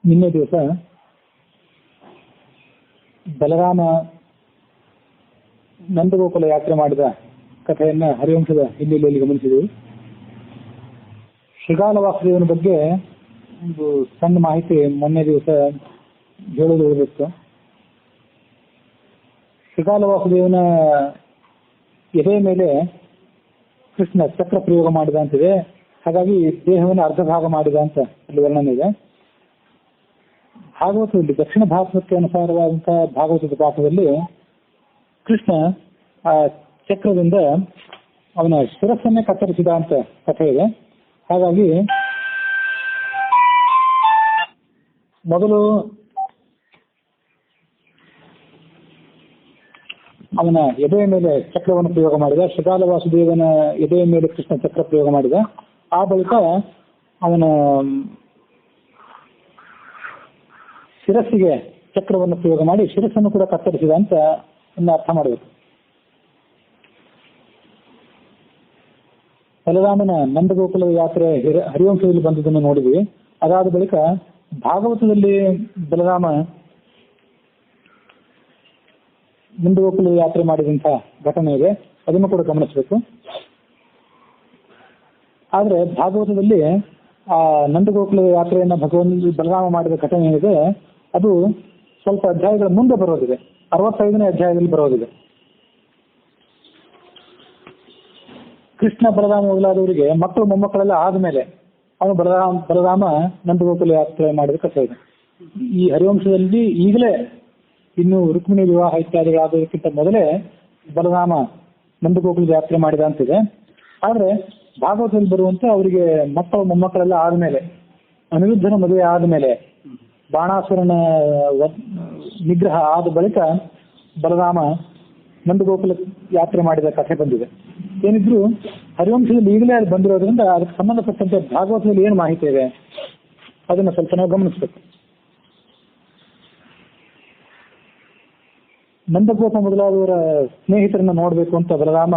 ನಿನ್ನೆ ದಿವಸ ಬಲರಾಮ ನಂದಗೋಕುಲ ಯಾತ್ರೆ ಮಾಡಿದ ಕಥೆಯನ್ನ ಹರಿವಂಶದ ಹಿನ್ನೆಲೆಯಲ್ಲಿ ಗಮನಿಸಿದೆವು. ಶ್ರೀಗಾಲ ವಾಸುದೇವನ ಬಗ್ಗೆ ಒಂದು ಸಣ್ಣ ಮಾಹಿತಿ ಮೊನ್ನೆ ದಿವಸ ಹೇಳೋದು ಇರಬೇಕು. ಶ್ರೀಗಾಲ ವಾಸುದೇವನ ಎದೆ ಮೇಲೆ ಕೃಷ್ಣ ಚಕ್ರ ಪ್ರಯೋಗ ಮಾಡಿದ ಅಂತಿದೆ. ಹಾಗಾಗಿ ದೇಹವನ್ನು ಅರ್ಧ ಭಾಗ ಮಾಡಿದ ಅಂತ ಅಲ್ಲಿ ವರ್ಣನೆ ಇದೆ. ಭಾಗವತದಲ್ಲಿ ದಕ್ಷಿಣ ಭಾರತಕ್ಕೆ ಅನುಸಾರವಾದಂತಹ ಭಾಗವತದ ಪಾಠದಲ್ಲಿ ಕೃಷ್ಣ ಆ ಚಕ್ರದಿಂದ ಅವನ ಶಿರಸ್ಸನ್ನೇ ಕತ್ತರಿಸಿದ ಅಂತ ಕಥೆ ಇದೆ. ಹಾಗಾಗಿ ಮೊದಲು ಅವನ ಎದೆಯ ಮೇಲೆ ಚಕ್ರವನ್ನು ಪ್ರಯೋಗ ಮಾಡಿದ. ಶ್ರೀಗಾಲ ವಾಸುದೇವನ ಎದೆಯ ಮೇಲೆ ಕೃಷ್ಣ ಚಕ್ರ ಪ್ರಯೋಗ ಮಾಡಿದ. ಆ ಬಳಿಕ ಅವನ ಶಿರಸ್ಸಿಗೆ ಚಕ್ರವನ್ನು ಪ್ರಯೋಗ ಮಾಡಿ ಶಿರಸ್ಸನ್ನು ಕೂಡ ಕತ್ತರಿಸಿದ ಅಂತ ಅರ್ಥ ಮಾಡಬೇಕು. ಬಲರಾಮನ ನಂದಗೋಕುಲದ ಯಾತ್ರೆ ಹರಿವಂಶದಲ್ಲಿ ಬಂದದನ್ನು ನೋಡಿದ್ವಿ. ಅದಾದ ಬಳಿಕ ಭಾಗವತದಲ್ಲಿ ಬಲರಾಮ ನಂದಗೋಕುಲದ ಯಾತ್ರೆ ಮಾಡಿದಂಥ ಘಟನೆ ಇದೆ, ಅದನ್ನು ಕೂಡ ಗಮನಿಸಬೇಕು. ಆದ್ರೆ ಭಾಗವತದಲ್ಲಿ ಆ ನಂದಗೋಕುಲದ ಯಾತ್ರೆಯನ್ನ ಬಲರಾಮ ಮಾಡಿದ ಘಟನೆ ಏನಿದೆ ಅದು ಸ್ವಲ್ಪ ಅಧ್ಯಾಯಗಳ ಮುಂದೆ ಬರೋದಿದೆ, 65ನೇ ಅಧ್ಯಾಯದಲ್ಲಿ ಬರೋದಿದೆ. ಕೃಷ್ಣ ಬಲರಾಮ ಮೊದಲಾದವರಿಗೆ ಮಕ್ಕಳು ಮೊಮ್ಮಕ್ಕಳೆಲ್ಲ ಆದ್ಮೇಲೆ ಅವನು ಬಲರಾಮ ನಂದಗೋಕುಲ ಯಾತ್ರೆ ಮಾಡಿದ ಕಥೆ ಇದೆ. ಈ ಹರಿವಂಶದಲ್ಲಿ ಈಗಲೇ ಇನ್ನು ರುಕ್ಮಿಣಿ ವಿವಾಹ ಇತ್ಯಾದಿಗಳಾಗೋದಕ್ಕಿಂತ ಮೊದಲೇ ಬಲರಾಮ ನಂದಗೋಕುಲದ ಯಾತ್ರೆ ಮಾಡಿದ ಅಂತಿದೆ. ಆದ್ರೆ ಭಾಗವತದಲ್ಲಿ ಬರುವಂತೆ ಅವರಿಗೆ ಮಕ್ಕಳು ಮೊಮ್ಮಕ್ಕಳೆಲ್ಲ ಆದ್ಮೇಲೆ, ಅನಿರುದ್ಧನ ಮದುವೆ ಆದ್ಮೇಲೆ, ಬಾಣಾಸುರನ ನಿಗ್ರಹ ಆದ ಬಳಿಕ ಬಲರಾಮ ನಂದಗೋಕುಲ ಯಾತ್ರೆ ಮಾಡಿದ ಕಥೆ ಬಂದಿದೆ. ಏನಿದ್ರು ಹರಿವಂಶದಲ್ಲಿ ಈಗಲೇ ಅದು ಬಂದಿರೋದ್ರಿಂದ ಅದಕ್ಕೆ ಸಂಬಂಧಪಟ್ಟಂತೆ ಭಾಗವತದಲ್ಲಿ ಏನು ಮಾಹಿತಿ ಇದೆ ಅದನ್ನು ಸ್ವಲ್ಪ ನಾವು ಗಮನಿಸಬೇಕು. ನಂದಗೋಪ ಮೊದಲಾದವರ ಸ್ನೇಹಿತರನ್ನ ನೋಡ್ಬೇಕು ಅಂತ ಬಲರಾಮ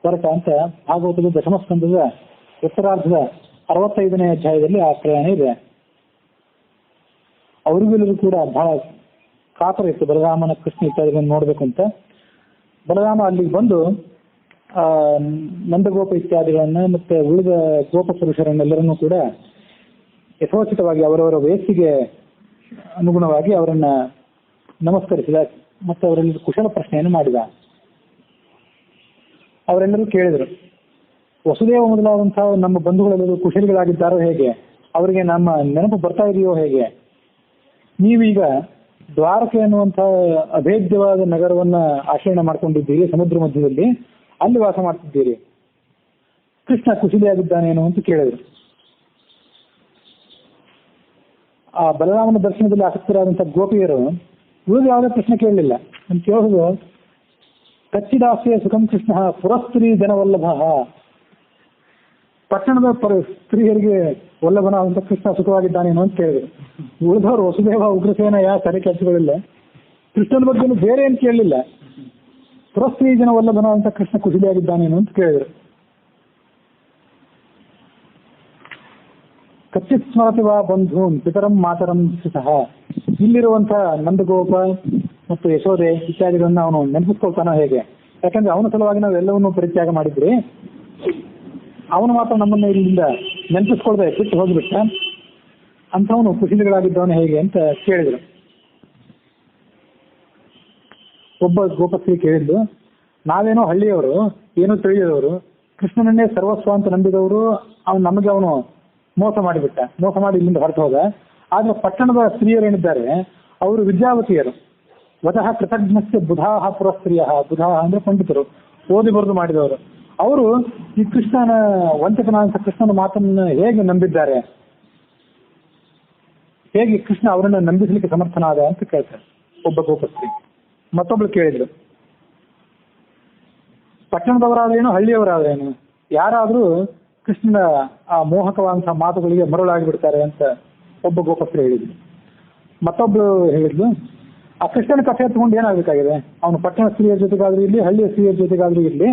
ಹೊರಟ ಅಂತ ಭಾಗವತದ ದಶಮಸ್ಕಂದದ ಉತ್ತರಾರ್ಧದ 65ನೇ ಅಧ್ಯಾಯದಲ್ಲಿ ಆ ಪ್ರಯಾಣ ಇದೆ. ಅವರಿಗೆಲ್ಲರೂ ಕೂಡ ಬಹಳ ಕಾತರ ಇತ್ತು ಬಲರಾಮನ ಕೃಷ್ಣ ಇತ್ಯಾದಿಗಳನ್ನು ನೋಡ್ಬೇಕು ಅಂತ. ಬಲರಾಮ ಅಲ್ಲಿಗೆ ಬಂದು ನಂದಗೋಪ ಇತ್ಯಾದಿಗಳನ್ನ ಮತ್ತೆ ಉಳಿದ ಗೋಪ ಪುರುಷರನ್ನೆಲ್ಲರನ್ನೂ ಕೂಡ ಯಥೋಚಿತವಾಗಿ ಅವರವರ ವಯಸ್ಸಿಗೆ ಅನುಗುಣವಾಗಿ ಅವರನ್ನ ನಮಸ್ಕರಿಸಿದ ಮತ್ತೆ ಅವರಲ್ಲಿ ಕುಶಲ ಪ್ರಶ್ನೆಯನ್ನು ಮಾಡಿದ. ಅವರೆಲ್ಲರೂ ಕೇಳಿದರು, ವಸುದೇವ ಮೊದಲಾದಂತಹ ನಮ್ಮ ಬಂಧುಗಳೆಲ್ಲರೂ ಕುಶಲಿಗಳಾಗಿದ್ದಾರೋ ಹೇಗೆ, ಅವರಿಗೆ ನಮ್ಮ ನೆನಪು ಬರ್ತಾ ಇದೆಯೋ ಹೇಗೆ, ನೀವೀಗ ದ್ವಾರಕೆ ಅನ್ನುವಂತಹ ಅಭೇದ್ಯವಾದ ನಗರವನ್ನ ಆಶ್ರಯಣ ಮಾಡ್ಕೊಂಡಿದ್ದೀರಿ, ಸಮುದ್ರ ಮಧ್ಯದಲ್ಲಿ ಅಲ್ಲಿ ವಾಸ ಮಾಡ್ತಿದ್ದೀರಿ, ಕೃಷ್ಣ ಕುಶಲಿಯಾಗಿದ್ದಾನೇನೋ ಅಂತ ಕೇಳಿದರು. ಆ ಬಲರಾಮನ ದರ್ಶನದಲ್ಲಿ ಆಸಕ್ತರಾದಂತಹ ಗೋಪಿಯರು ಉಳಿದು ಯಾವುದೇ ಪ್ರಶ್ನೆ ಕೇಳಲಿಲ್ಲ. ಅಂತ ಕೇಳೋದು, ಕಚ್ಚಿದಾಸ್ಯ ಸುಖಂ ಕೃಷ್ಣ ಪುರಸ್ತ್ರೀ ಜನವಲ್ಲಭ, ಪಟ್ಟಣದ ಸ್ತ್ರೀಯರಿಗೆ ವಲ್ಲಭನಾದಂತ ಕೃಷ್ಣ ಸುಖವಾಗಿದ್ದಾನೇನೋ ಅಂತ ಕೇಳಿದರು. ಉಳಿದವರು ವಸುದೇವ ಉಗ್ರಸೇನ ಸರಿ ಕೆಲಸಗಳಿಲ್ಲ, ಕೃಷ್ಣನ ಬಗ್ಗೆ ಬೇರೆ ಏನು ಕೇಳಲಿಲ್ಲ. ಪುರಸ್ತ್ರೀ ಜನ ವಲ್ಲಭನಾದಂತ ಕೃಷ್ಣ ಕುಶಲಿಯಾಗಿದ್ದಾನೇನೋ ಅಂತ ಕೇಳಿದರು. ಕಚ್ಚಿತ್ ಸ್ಮರತಿ ವಾ ಬಂಧೂನ್ ಪಿತರಂ ಮಾತರಂ ಸಹ, ಇಲ್ಲಿರುವಂತಹ ನಂದಗೋಪ ಮತ್ತು ಯಶೋದೆ ಇತ್ಯಾದಿಗಳನ್ನ ಅವನು ನೆನಪಿಸ್ಕೊಳ್ತಾನೋ ಹೇಗೆ, ಯಾಕಂದ್ರೆ ಅವನ ಸಲುವಾಗಿ ನಾವು ಎಲ್ಲವನ್ನೂ ಪರಿತ್ಯಾಗ ಮಾಡಿದ್ರಿ, ಅವನು ಮಾತ್ರ ನಮ್ಮನ್ನ ಇಲ್ಲಿಂದ ನೆನಪಿಸ್ಕೊಳ್ದೆ ಬಿಟ್ಟು ಹೋಗಿಬಿಟ್ಟ, ಅಂಥವನು ಕುಶಲಿಗಳಾಗಿದ್ದವನು ಹೇಗೆ ಅಂತ ಕೇಳಿದರು. ಒಬ್ಬ ಗೋಪಸ್ತ್ರೀ ಕೇಳಿದ್ದು, ನಾವೇನೋ ಹಳ್ಳಿಯವರು, ಏನೋ ತಿಳಿಯದವರು, ಕೃಷ್ಣನನ್ನೇ ಸರ್ವಸ್ವ ಅಂತ ನಂಬಿದವರು, ಅವನು ಮೋಸ ಮಾಡಿಬಿಟ್ಟ, ಮೋಸ ಮಾಡಿ ಇಲ್ಲಿಂದ ಹೊರಟು ಹೋದ. ಆದ್ರೆ ಪಟ್ಟಣದ ಸ್ತ್ರೀಯರೇನಿದ್ದಾರೆ ಅವರು ವಿದ್ಯಾವತಿಯರು, ವತಃ ಕೃತಜ್ಞಸ್ಯ ಬುಧಾಹ ಪುರಸ್ತ್ರೀಯ, ಬುಧಾಹ ಅಂದ್ರೆ ಪಂಡಿತರು, ಓದಿ ಬರೆದು ಮಾಡಿದವರು. ಅವರು ಈ ಕೃಷ್ಣನ ವಂಚಕನಾದಂಥ ಕೃಷ್ಣನ ಮಾತನ್ನು ಹೇಗೆ ನಂಬಿದ್ದಾರೆ, ಹೇಗೆ ಕೃಷ್ಣ ಅವರನ್ನ ನಂಬಿಸಲಿಕ್ಕೆ ಸಮರ್ಥನಾದ ಅಂತ ಕೇಳ್ತಾರೆ ಒಬ್ಬ ಗೋಪಸ್ತ್ರೀ. ಮತ್ತೊಬ್ಳು ಕೇಳಿದ್ರು, ಪಟ್ಟಣದವರಾದ್ರೇನು ಹಳ್ಳಿಯವರಾದ್ರೇನು ಯಾರಾದ್ರೂ ಕೃಷ್ಣನ ಆ ಮೋಹಕವಾದಂತಹ ಮಾತುಗಳಿಗೆ ಮರುಳಾಗಿ ಬಿಡ್ತಾರೆ ಅಂತ ಒಬ್ಬ ಗೋಪಸ್ತ್ರೀ ಹೇಳಿದ್ರು. ಮತ್ತೊಬ್ಳು ಹೇಳಿದ್ಲು, ಆ ಕೃಷ್ಣನ ಕಥೆ ಎತ್ಕೊಂಡು ಏನಾಗಬೇಕಾಗಿದೆ, ಅವನು ಪಟ್ಟಣ ಸ್ತ್ರೀಯರ ಜೊತೆಗಾದ್ರೂ ಇರ್ಲಿ, ಹಳ್ಳಿಯ ಸ್ತ್ರೀಯರ ಜೊತೆಗಾದ್ರೂ ಇರ್ಲಿ,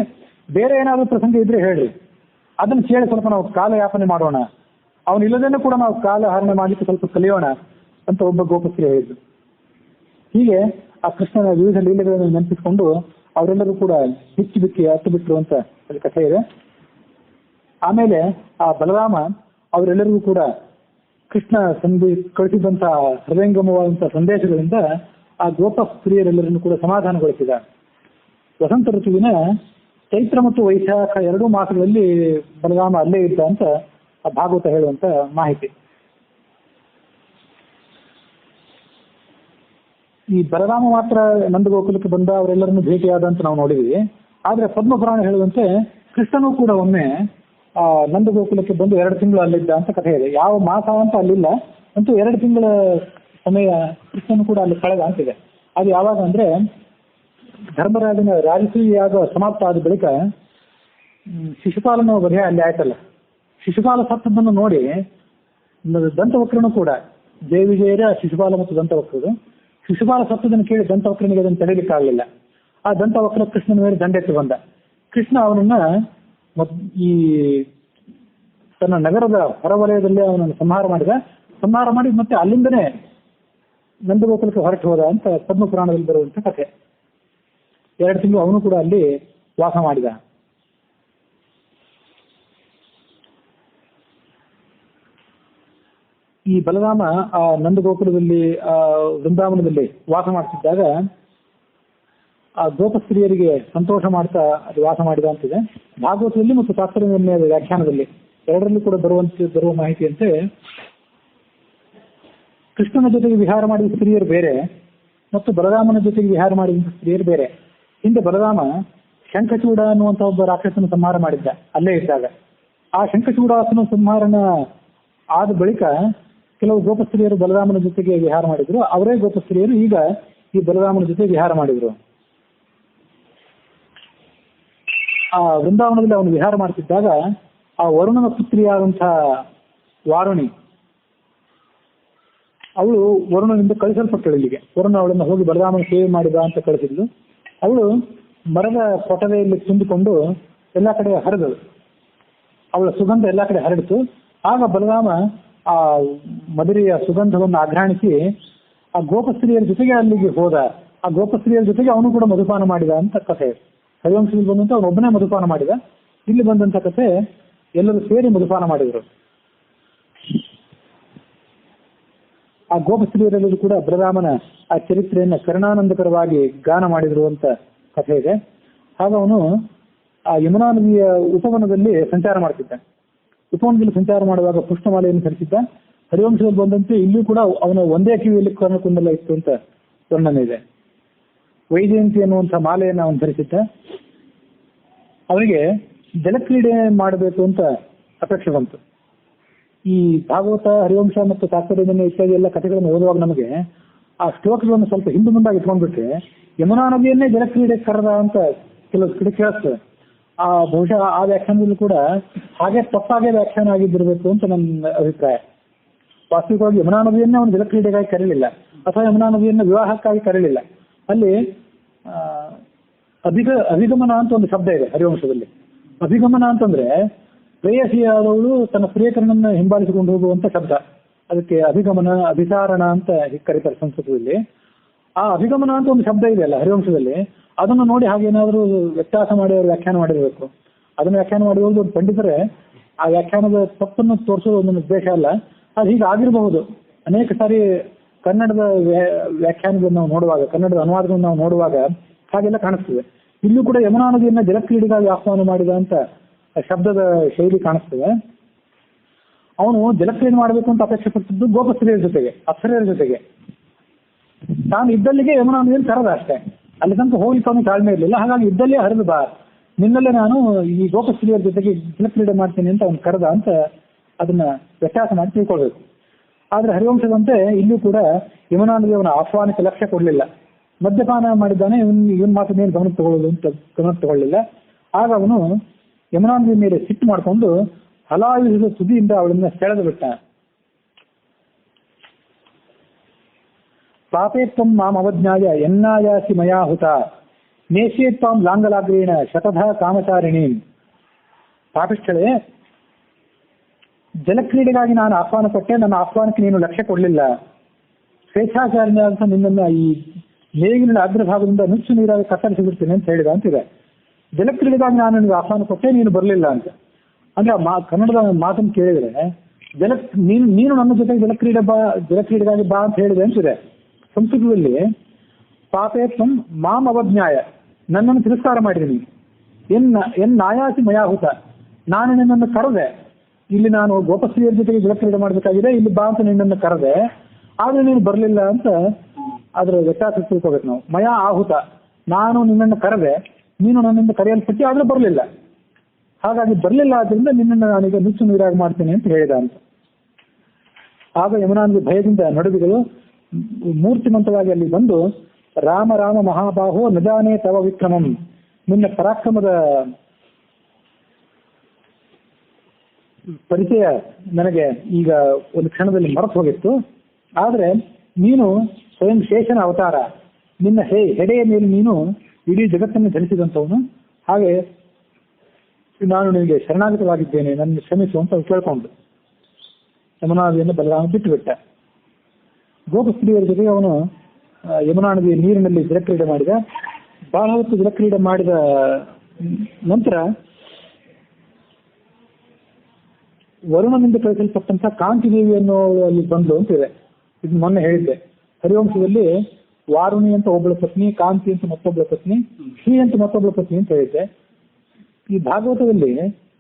ಬೇರೆ ಏನಾದ್ರೂ ಪ್ರಸಂಗ ಇದ್ರೆ ಹೇಳ್ರಿ, ಅದನ್ನ ಕೇಳಿ ಸ್ವಲ್ಪ ನಾವು ಕಾಲ ಯಾಪನೆ ಮಾಡೋಣ, ಅವನಿಲ್ಲದೇನೆ ಕೂಡ ನಾವು ಕಾಲ ಹರಣೆ ಮಾಡ್ಲಿಕ್ಕೆ ಸ್ವಲ್ಪ ಕಲಿಯೋಣ, ಅಂತ ಒಬ್ಬ ಗೋಪಸ್ತ್ರೀ ಹೇಳಿದ್ರು. ಹೀಗೆ ಆ ಕೃಷ್ಣನ ವಿವಿಧ ಲೀಲೆಗಳನ್ನು ನೆನಪಿಸಿಕೊಂಡು ಅವರೆಲ್ಲರೂ ಕೂಡ ಹಿಚ್ಚಿ ಬಿಕ್ಕಿ ಹತ್ತು ಬಿಟ್ರು ಅಂತ ಅಲ್ಲಿ ಕಥೆ ಇದೆ. ಆಮೇಲೆ ಆ ಬಲರಾಮ ಅವರೆಲ್ಲರಿಗೂ ಕೂಡ ಕೃಷ್ಣ ಕಳಿಸಿದಂತ ಹೃದಯಂಗಮವಾದಂತಹ ಸಂದೇಶಗಳಿಂದ ಆ ಗೋಪ ಸ್ತ್ರೀಯರೆಲ್ಲರನ್ನು ಕೂಡ ಸಮಾಧಾನಗೊಳಿಸಿದ. ವಸಂತ ಋತುವಿನ ಚೈತ್ರ ಮತ್ತು ವೈಶಾಖ 2 ಮಾಸಗಳಲ್ಲಿ ಬಲರಾಮ ಅಲ್ಲೇ ಇದ್ದ ಅಂತ ಆ ಭಾಗವತ ಹೇಳುವಂತ ಮಾಹಿತಿ. ಈ ಬಲರಾಮ ಮಾತ್ರ ನಂದಗೋಕುಲಕ್ಕೆ ಬಂದ ಅವರೆಲ್ಲರನ್ನು ಭೇಟಿಯಾದ ಅಂತ ನಾವು ನೋಡಿದ್ವಿ. ಆದ್ರೆ ಪದ್ಮಪುರಾಣ ಹೇಳುವಂತೆ ಕೃಷ್ಣನೂ ಕೂಡ ಒಮ್ಮೆ ಆ ನಂದಗೋಕುಲಕ್ಕೆ ಬಂದು 2 ತಿಂಗಳು ಅಲ್ಲಿದ್ದ ಅಂತ ಕಥೆ ಇದೆ. ಯಾವ ಮಾಸ ಅಂತ ಅಲ್ಲಿಲ್ಲ, ಅಂತೂ 2 ತಿಂಗಳ ಸಮಯ ಕೃಷ್ಣನು ಕೂಡ ಅಲ್ಲಿ ಕಳೆದ ಅಂತಿದೆ. ಅದು ಯಾವಾಗ ಅಂದ್ರೆ ಧರ್ಮರಾಜನ ರಾಜಸೂಯ ಯಾಗ ಸಮಾಪ್ತ ಆದ ಬಳಿಕ ಶಿಶುಪಾಲನ ವಧೆ ಅಲ್ಲಿ ಆಯ್ತಲ್ಲ. ಶಿಶುಪಾಲ ಸತ್ತದನ್ನು ನೋಡಿ ದಂತವಕ್ರನು ಕೂಡ ಜಯ ವಿಜಯರ ಶಿಶುಪಾಲ ಮತ್ತು ದಂತವಕ್ರರು ಶಿಶುಪಾಲ ಸತ್ತದನ್ನು ಕೇಳಿ ದಂತವಕ್ರನಿಗೆ ಅದನ್ನು ತಡೆಯಲಿಕ್ಕಾಗಲಿಲ್ಲ. ಆ ದಂತವಕ್ರ ಕೃಷ್ಣನ ಮೇಲೆ ದಂಡೆತ್ತಿ ಬಂದ. ಕೃಷ್ಣ ಅವನನ್ನ ಈ ತನ್ನ ನಗರದ ಹೊರವಲಯದಲ್ಲಿ ಅವನನ್ನು ಸಂಹಾರ ಮಾಡಿ ಮತ್ತೆ ಅಲ್ಲಿಂದನೇ ನಂದಗೋಕುಲಕ್ಕೆ ಹೊರಟು ಹೋದ ಅಂತ ಪದ್ಮಪುರಾಣದಲ್ಲಿ ಬರುವಂತ ಕಥೆ. 2 ತಿಂಗಳು ಅವನು ಕೂಡ ಅಲ್ಲಿ ವಾಸ ಮಾಡಿದ. ಈ ಬಲರಾಮ ಆ ನಂದಗೋಕುಲದಲ್ಲಿ ವೃಂದಾವನದಲ್ಲಿ ವಾಸ ಮಾಡ್ತಿದ್ದಾಗ ಆ ಗೋಪಸ್ತ್ರೀಯರಿಗೆ ಸಂತೋಷ ಮಾಡ್ತಾ ಅದು ವಾಸ ಮಾಡಿದ ಅಂತಿದೆ. ಭಾಗವತದಲ್ಲಿ ಮತ್ತು ತಾತ್ಪರ್ಯ ವ್ಯಾಖ್ಯಾನದಲ್ಲಿ ಎರಡರಲ್ಲೂ ಕೂಡ ಬರುವ ಮಾಹಿತಿಯಂತೆ ಕೃಷ್ಣನ ಜೊತೆಗೆ ವಿಹಾರ ಮಾಡಿದ ಸ್ತ್ರೀಯರು ಬೇರೆ ಮತ್ತು ಬಲರಾಮನ ಜೊತೆಗೆ ವಿಹಾರ ಮಾಡಿದ ಸ್ತ್ರೀಯರು ಬೇರೆ. ಹಿಂದೆ ಬಲರಾಮ ಶಂಖಚೂಡ ಅನ್ನುವಂಥ ಒಬ್ಬ ರಾಕ್ಷಸನ ಸಂಹಾರ ಮಾಡಿದ್ದ ಅಲ್ಲೇ ಇದ್ದಾಗ. ಆ ಶಂಖಚೂಡಾಸನ ಸಂಹಾರನ ಆದ ಬಳಿಕ ಕೆಲವು ಗೋಪಸ್ತ್ರೀಯರು ಬಲರಾಮನ ಜೊತೆಗೆ ವಿಹಾರ ಮಾಡಿದ್ರು. ಅವರೇ ಗೋಪಸ್ತ್ರೀಯರು ಈಗ ಈ ಬಲರಾಮನ ಜೊತೆ ವಿಹಾರ ಮಾಡಿದ್ರು. ಆ ವೃಂದಾವನದಲ್ಲಿ ಅವನು ವಿಹಾರ ಮಾಡ್ತಿದ್ದಾಗ ಆ ವರುಣನ ಪುತ್ರಿಯಾದಂತಹ ವಾರುಣಿ ಅವಳು ವರುಣನಿಂದ ಕಳಿಸಲ್ಪಟ್ಟಳು ಇಲ್ಲಿಗೆ. ವರುಣ ಅವಳನ್ನು ಹೋಗಿ ಬಲರಾಮನ ಸೇವೆ ಮಾಡಿದ ಅಂತ ಕಳಿಸಿದ್ಲು. ಅವಳು ಮರದ ಕೊಟವೆಯಲ್ಲಿ ತುಂಬಿಕೊಂಡು ಎಲ್ಲಾ ಕಡೆ ಹರಿದಳು. ಅವಳ ಸುಗಂಧ ಎಲ್ಲಾ ಕಡೆ ಹರಡಿತು. ಆಗ ಬಲರಾಮ ಆ ಮದುರೆಯ ಸುಗಂಧವನ್ನು ಆಘ್ರಾಣಿಸಿ ಆ ಗೋಪಸ್ತ್ರೀಯರ ಜೊತೆಗೆ ಅಲ್ಲಿಗೆ ಹೋದ. ಆ ಗೋಪಸ್ತ್ರೀಯರ ಜೊತೆಗೆ ಅವನು ಕೂಡ ಮಧುಪಾನ ಮಾಡಿದ ಅಂತ ಕಥೆ. ಹರಿವಂಶದಲ್ಲಿ ಬಂದಂತ ಅವನೊಬ್ಬನೇ ಮಧುಪಾನ ಮಾಡಿದ. ಇಲ್ಲಿ ಬಂದಂತ ಕಥೆ ಎಲ್ಲರೂ ಸೇರಿ ಮಧುಪಾನ ಮಾಡಿದರು. ಆ ಗೋಪಸ್ತ್ರೀಯರೆಲ್ಲರೂ ಕೂಡ ಬಲರಾಮನ ಆ ಚರಿತ್ರೆಯನ್ನ ಕರುಣಾನಂದಕರವಾಗಿ ಗಾನ ಮಾಡಿದ್ರು ಅಂತ ಕಥೆ ಇದೆ. ಹಾಗ ಅವನು ಆ ಯಮುನಾ ನದಿಯ ಉಪವನದಲ್ಲಿ ಸಂಚಾರ ಮಾಡ್ತಿದ್ದ. ಉಪವನದಲ್ಲಿ ಸಂಚಾರ ಮಾಡುವಾಗ ಪುಷ್ಪಮಾಲೆಯನ್ನು ಧರಿಸಿದ್ದ. ಹರಿವಂಶದಲ್ಲಿ ಬಂದಂತೆ ಇಲ್ಲೂ ಕೂಡ ಅವನ ಒಂದೇ ಕಿವಿಯಲ್ಲಿ ಕರ್ಣಕುಂಡಲ ಇತ್ತು ಅಂತ ವರ್ಣನೆ ಇದೆ. ವೈಜಯಂತಿ ಅನ್ನುವಂಥ ಮಾಲೆಯನ್ನು ಅವನು ಧರಿಸಿದ್ದ. ಅವನಿಗೆ ಜಲಕ್ರೀಡೆ ಮಾಡಬೇಕು ಅಂತ ಅಪೇಕ್ಷೆ ಬಂತು. ಈ ಭಾಗವತ, ಹರಿವಂಶ ಮತ್ತು ತಾತ್ಪರ್ಯ ಇತ್ಯಾದಿ ಎಲ್ಲ ಕಥೆಗಳನ್ನು ಓದುವಾಗ ನಮಗೆ ಆ ಶ್ಲೋಕಗಳನ್ನು ಸ್ವಲ್ಪ ಹಿಂದೆ ಮುಂದಾಗಿ ಇಟ್ಕೊಂಡ್ಬಿಟ್ರೆ ಯಮುನಾ ನದಿಯನ್ನೇ ಜಲಕ್ರೀಡೆ ಕರೆದ ಅಂತ ಕೆಲವು ಕಡೆ ಕೇಳಿಸ್ತದೆ. ಆ ಬಹುಶಃ ಆ ವ್ಯಾಖ್ಯಾನದಲ್ಲೂ ಕೂಡ ಹಾಗೆ ತಪ್ಪಾಗೆ ವ್ಯಾಖ್ಯಾನ ಆಗಿದ್ದಿರಬೇಕು ಅಂತ ನನ್ನ ಅಭಿಪ್ರಾಯ. ವಾಸ್ತವಿಕವಾಗಿ ಯಮುನಾ ನದಿಯನ್ನೇ ಅವನು ಜಲಕ್ರೀಡೆಗಾಗಿ ಕರೀಲಿಲ್ಲ, ಅಥವಾ ಯಮುನಾ ನದಿಯನ್ನು ವಿವಾಹಕ್ಕಾಗಿ ಕರೀಲಿಲ್ಲ. ಅಲ್ಲಿ ಅಭಿಗಮನ ಅಂತ ಒಂದು ಶಬ್ದ ಇದೆ ಹರಿವಂಶದಲ್ಲಿ. ಅಭಿಗಮನ ಅಂತಂದ್ರೆ ಪ್ರೇಯಸಿಯಾದವಳು ತನ್ನ ಪ್ರಿಯಕರನನ್ನ ಹಿಂಬಾಲಿಸಿಕೊಂಡು ಹೋಗುವಂತ ಶಬ್ದ. ಅದಕ್ಕೆ ಅಭಿಗಮನ, ಅಭಿಸಾರಣ ಅಂತ ಕರೀತಾರೆ ಸಂಸ್ಕೃತದಲ್ಲಿ. ಆ ಅಭಿಗಮನ ಅಂತ ಒಂದು ಶಬ್ದ ಇದೆಯಲ್ಲ ಹರಿವಂಶದಲ್ಲಿ, ಅದನ್ನು ನೋಡಿ ಹಾಗೇನಾದ್ರೂ ವ್ಯತ್ಯಾಸ ಮಾಡಿ ಅವರು ವ್ಯಾಖ್ಯಾನ ಮಾಡಿರಬೇಕು. ಅದನ್ನು ವ್ಯಾಖ್ಯಾನ ಮಾಡಿರೋದು ಒಂದು ಪಂಡಿತರೆ ಆ ವ್ಯಾಖ್ಯಾನದ ತಪ್ಪನ್ನು ತೋರಿಸೋದು ಒಂದು ಉದ್ದೇಶ ಅಲ್ಲ. ಅದು ಹೀಗೆ ಆಗಿರಬಹುದು. ಅನೇಕ ಸಾರಿ ಕನ್ನಡದ ವ್ಯಾಖ್ಯಾನಗಳನ್ನು ನಾವು ನೋಡುವಾಗ, ಕನ್ನಡದ ಅನುವಾದಗಳನ್ನು ನಾವು ನೋಡುವಾಗ ಹಾಗೆಲ್ಲ ಕಾಣಿಸ್ತದೆ. ಇಲ್ಲೂ ಕೂಡ ಯಮುನಾ ನದಿಯನ್ನ ಜಲಕ್ರೀಡೆಗಾಗಿ ಆಹ್ವಾನ ಮಾಡಿದ ಅಂತ ಶಬ್ದದ ಶೈಲಿ ಕಾಣಿಸ್ತದೆ. ಅವನು ಜಲಕ್ರೀಡೆ ಮಾಡಬೇಕು ಅಂತ ಅಪೇಕ್ಷೆ ಪಟ್ಟಿದ್ದು ಗೋಪಸ್ತ್ರೀಯರ ಜೊತೆಗೆ, ಅಪ್ಸರೆಯರ ಜೊತೆಗೆ. ತಾನು ಇದ್ದಲ್ಲಿಗೆ ಯಮುನಾ ನದಿಯಲ್ಲಿ ಕರೆದ ಅಷ್ಟೇ. ಅಲ್ಲಿ ತನಕ ಹೋಗ್ಲಿಕ್ಕೆ ಅವನು ತಾಳ್ಮೆ ಇರಲಿಲ್ಲ. ಹಾಗಾಗಿ ಇದ್ದಲ್ಲೇ ಹರಿದು ಬಾ, ನಿನ್ನಲ್ಲೇ ನಾನು ಈ ಗೋಪಸ್ತ್ರೀಯರ ಜೊತೆಗೆ ಜಲಕ್ರೀಡೆ ಮಾಡ್ತೀನಿ ಅಂತ ಅವನು ಕರೆದ ಅಂತ ಅದನ್ನ ವ್ಯತ್ಯಾಸ ಮಾಡಿ ತಿಳ್ಕೊಳ್ಬೇಕು. ಆದ್ರೆ ಹರಿವಂಶದಂತೆ ಇಲ್ಲೂ ಕೂಡ ಯಮುನಾ ನದಿ ಅವನ ಆಹ್ವಾನಕ್ಕೆ ಲಕ್ಷ್ಯ ಕೊಡಲಿಲ್ಲ. ಮದ್ಯಪಾನ ಮಾಡಿದ್ದಾನೆ, ಇವನ್ ಮಾತ್ರ ಮೇಲೆ ಗಮನ ತಗೊಳ್ಳಿಲ್ಲ. ಆಗ ಅವನು ಯಮುನಾ ನದಿ ಮೇಲೆ ಸಿಟ್ಟು ಮಾಡಿಕೊಂಡು ಹಲಾಯುಧದ ತುದಿಯಿಂದ ಅವಳನ್ನ ಸೆಳೆದು ಬಿಟ್ಟ. ಪಾಪೇತ್ವಂ ಮಾಂ ಅವಜ್ಞಾಯ ಎನ್ನಾಯಾಸಿ ಮಯಾ ಹುತ ನೇಷ್ಯೇತ್ವಾಂ ಲಾಂಗಲಾಗ್ರೇಣ ಶತಧ ಕಾಮಚಾರಿಣಿ. ಪಾಪಿಷ್ಠಳೇ, ಜಲಕ್ರೀಡೆಗಾಗಿ ನಾನು ಆಹ್ವಾನ ಕೊಟ್ಟೆ, ನನ್ನ ಆಹ್ವಾನಕ್ಕೆ ನೀನು ಲಕ್ಷ್ಯ ಕೊಡಲಿಲ್ಲ. ಸ್ವೇಚ್ಛಾಚಾರಣೆ ಅಂತ ನಿನ್ನನ್ನು ಈ ನೇಗಿನ ಅಗ್ರಭಾಗದಿಂದ ನುಚ್ಚು ನೀರಾಗಿ ಕತ್ತರಿಸಿ ಬಿಡ್ತೀನಿ ಅಂತ ಹೇಳಿದ ಅಂತಿದೆ. ಜಲಕ್ರೀಡೆಗಾಗಿ ನಾನು ನಿನಗೆ ಆಹ್ವಾನ ಕೊಟ್ಟೆ, ನೀನು ಬರಲಿಲ್ಲ ಅಂತ. ಅಂದ್ರೆ ಕನ್ನಡದ ಮಾತನ್ನು ಕೇಳಿದ್ರೆ ನೀನು ನನ್ನ ಜೊತೆಗೆ ಜಲಕ್ರೀಡೆಗಾಗಿ ಬಾ ಅಂತ ಹೇಳಿದೆ ಅಂತಿದೆ. ಸಂಸ್ಕೃತದಲ್ಲಿ ಪಾಪೇತ್ವಂ ಮಾಂ ಅವಜ್ಞಾಯ, ನನ್ನನ್ನು ತಿರಸ್ಕಾರ ಮಾಡಿದ್ದೀನಿ. ಎನ್ ನಾಯಾಸಿ ಮಯಾಹುತ, ನಾನು ನಿನ್ನನ್ನು ಕರೆದೆ. ಇಲ್ಲಿ ನಾನು ಗೋಪಸ್ತ್ರೀಯರ ಜೊತೆಗೆ ಜಲಕ್ರೀಡೆ ಮಾಡಬೇಕಾಗಿದೆ, ಇಲ್ಲಿ ಬಾ ಅಂತ ನಿನ್ನನ್ನು ಕರೆದೆ, ಆದ್ರೆ ನೀನು ಬರಲಿಲ್ಲ ಅಂತ ಅದರ ವ್ಯತ್ಯಾಸ ತಿಳ್ಕೋಬೇಕು ನಾವು. ಮಯಾ ಆಹುತ, ನಾನು ನಿನ್ನನ್ನು ಕರೆದೆ, ನೀನು ನನ್ನಿಂದ ಕರೆಯಲ್ಪಟ್ಟಿ ಆದ್ರೆ ಬರಲಿಲ್ಲ, ಹಾಗಾಗಿ ಬರಲಿಲ್ಲ ಆದ್ರಿಂದ ನಿನ್ನನ್ನು ನಾನೀಗ ನುಚ್ಚು ನೀರಾಗಿ ಮಾಡ್ತೇನೆ ಅಂತ ಹೇಳಿದ ಅಂತ. ಆಗ ಯಮುನಾನಿಗೆ ಭಯದಿಂದ ನಡುವಿಗಳು ಮೂರ್ತಿಮಂತವಾಗಿ ಅಲ್ಲಿ ಬಂದು, ರಾಮ ರಾಮ ಮಹಾಬಾಹೋ ನಜಾನೇ ತವ ವಿಕ್ರಮಂ, ನಿನ್ನ ಪರಾಕ್ರಮದ ಪರಿಚಯ ನನಗೆ ಈಗ ಒಂದು ಕ್ಷಣದಲ್ಲಿ ಮರೆತು ಹೋಗಿತ್ತು. ಆದ್ರೆ ನೀನು ಸ್ವಯಂ ಶೇಷನ ಅವತಾರ, ನಿನ್ನ ಹೆಡೆಯ ಮೇಲೆ ನೀನು ಇಡೀ ಜಗತ್ತನ್ನು ಧರಿಸಿದಂಥವನು, ಹಾಗೆ ನಾನು ನಿನಗೆ ಶರಣಾಗತವಾಗಿದ್ದೇನೆ, ನನ್ನ ಕ್ಷಮಿಸು ಅಂತ ಕೇಳ್ಕೊಂಡು ಯಮುನಾ ನದಿಯನ್ನು ಬಲರಾಮ ಬಿಟ್ಟು ಬಿಟ್ಟ. ಗೋಪಸ್ತ್ರೀಯರ ಜೊತೆಗೆ ಅವನು ಯಮುನಾ ನದಿಯ ನೀರಿನಲ್ಲಿ ಜಲಕ್ರೀಡೆ ಮಾಡಿದ. ಬಹಳ ಹೊತ್ತು ಜಲಕ್ರೀಡೆ ಮಾಡಿದ ನಂತರ ವರುಣನಿಂದ ಕಳಿಸಲ್ಪಟ್ಟಂತ ಕಾಂತಿದೇವಿ ಅನ್ನೋ ಅಲ್ಲಿ ಬಂದ್ಲು ಅಂತಿದೆ. ಇದು ಮೊನ್ನೆ ಹೇಳಿದ್ದೆ. ಹರಿವಂಶದಲ್ಲಿ ವಾರುಣಿ ಅಂತ ಒಬ್ಬಳ ಪತ್ನಿ, ಕಾಂತಿ ಅಂತ ಮತ್ತೊಬ್ಬಳ ಪತ್ನಿ, ಶ್ರೀ ಅಂತ ಮತ್ತೊಬ್ಬಳ ಪತ್ನಿ ಅಂತ ಹೇಳಿದ್ದೆ. ಈ ಭಾಗವತದಲ್ಲಿ